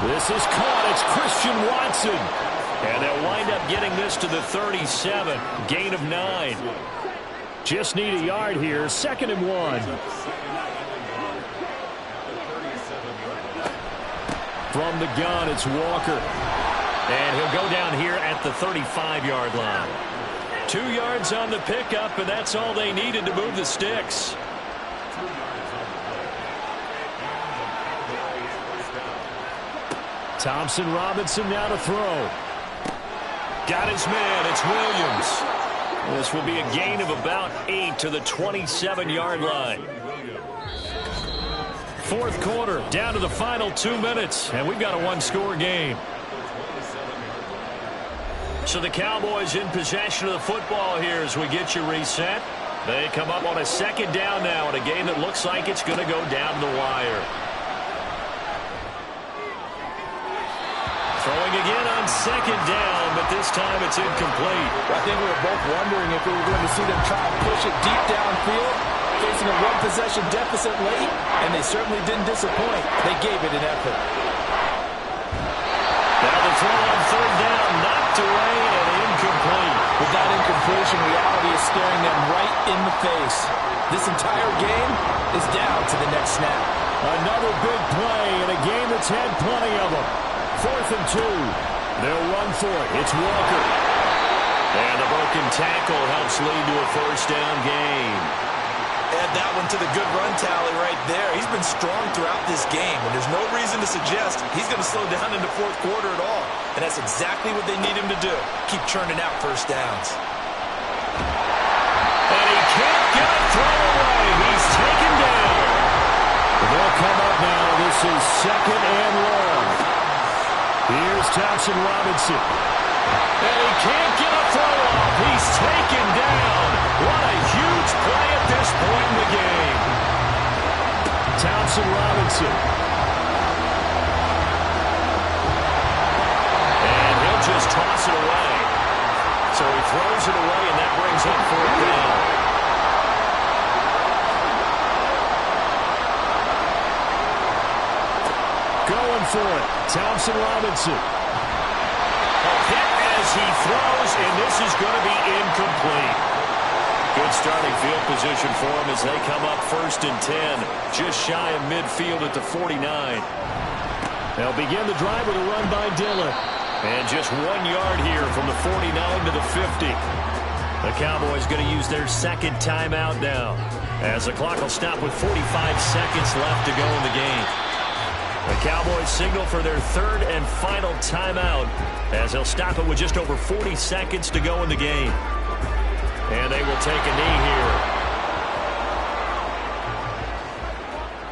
This is caught. It's Christian Watson. And they'll wind up getting this to the 37. Gain of 9. Just need a yard here. 2nd and 1. From the gun, it's Walker. And he'll go down here at the 35-yard line. 2 yards on the pickup, and that's all they needed to move the sticks. Thompson Robinson now to throw. Got his man. It's Williams. This will be a gain of about 8 to the 27-yard line. 4th quarter, down to the final 2 minutes, and we've got a one-score game. So the Cowboys in possession of the football here as we get you reset. They come up on a 2nd down now in a game that looks like it's going to go down the wire. Throwing again on 2nd down, but this time it's incomplete. I think we were both wondering if we were going to see them try and push it deep downfield, facing a one-possession deficit late, and they certainly didn't disappoint. They gave it an effort. Now the throw on 3rd down, knocked away and incomplete. With that incompletion, reality is staring them right in the face. This entire game is down to the next snap. Another big play in a game that's had plenty of them. 4th and 2. They'll run for it. It's Walker. And the broken tackle helps lead to a 1st down gain. Add that one to the good run tally right there. He's been strong throughout this game, and there's no reason to suggest he's going to slow down in the 4th quarter at all. And that's exactly what they need him to do. Keep churning out 1st downs. And he can't get a throw away. He's taken down. They'll come up now. This is 2nd and long. Here's Thompson Robinson. And he can't get a throw off. He's taken down. What a huge play at this point in the game. Thompson Robinson. And he'll just toss it away. So he throws it away, and that brings up 4th down. Going for it. Thompson Robinson. A hit as he throws, and this is going to be incomplete. Good starting field position for him as they come up 1st and 10. Just shy of midfield at the 49. They'll begin the drive with a run by Dillon. And just 1 yard here from the 49 to the 50. The Cowboys going to use their 2nd timeout now, as the clock will stop with 45 seconds left to go in the game. The Cowboys signal for their 3rd and final timeout, as they'll stop it with just over 40 seconds to go in the game. And they will take a knee here.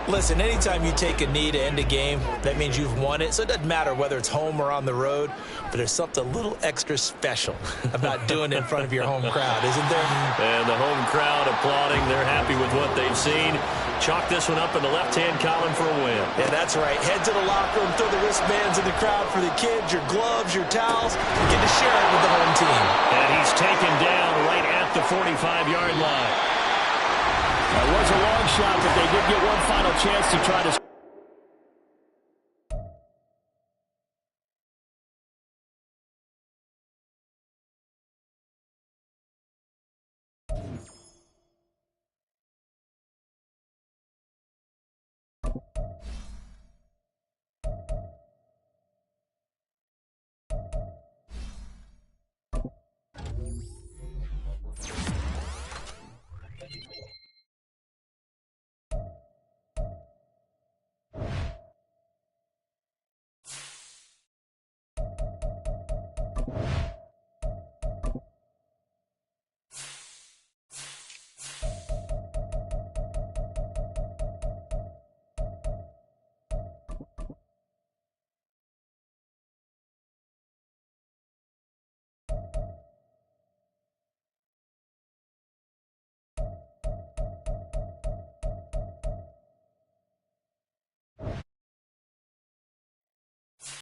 Listen, anytime you take a knee to end a game, that means you've won it. So it doesn't matter whether it's home or on the road, but there's something a little extra special about doing it in front of your home crowd, isn't there? And the home crowd applauding. They're happy with what they've seen. Chalk this one up in the left-hand column for a win. Yeah, that's right. Head to the locker room, throw the wristbands in the crowd for the kids, your gloves, your towels. You get to share it with the home team. And he's taken down right at the 45-yard line. That was a long shot, but they did get one final chance to try to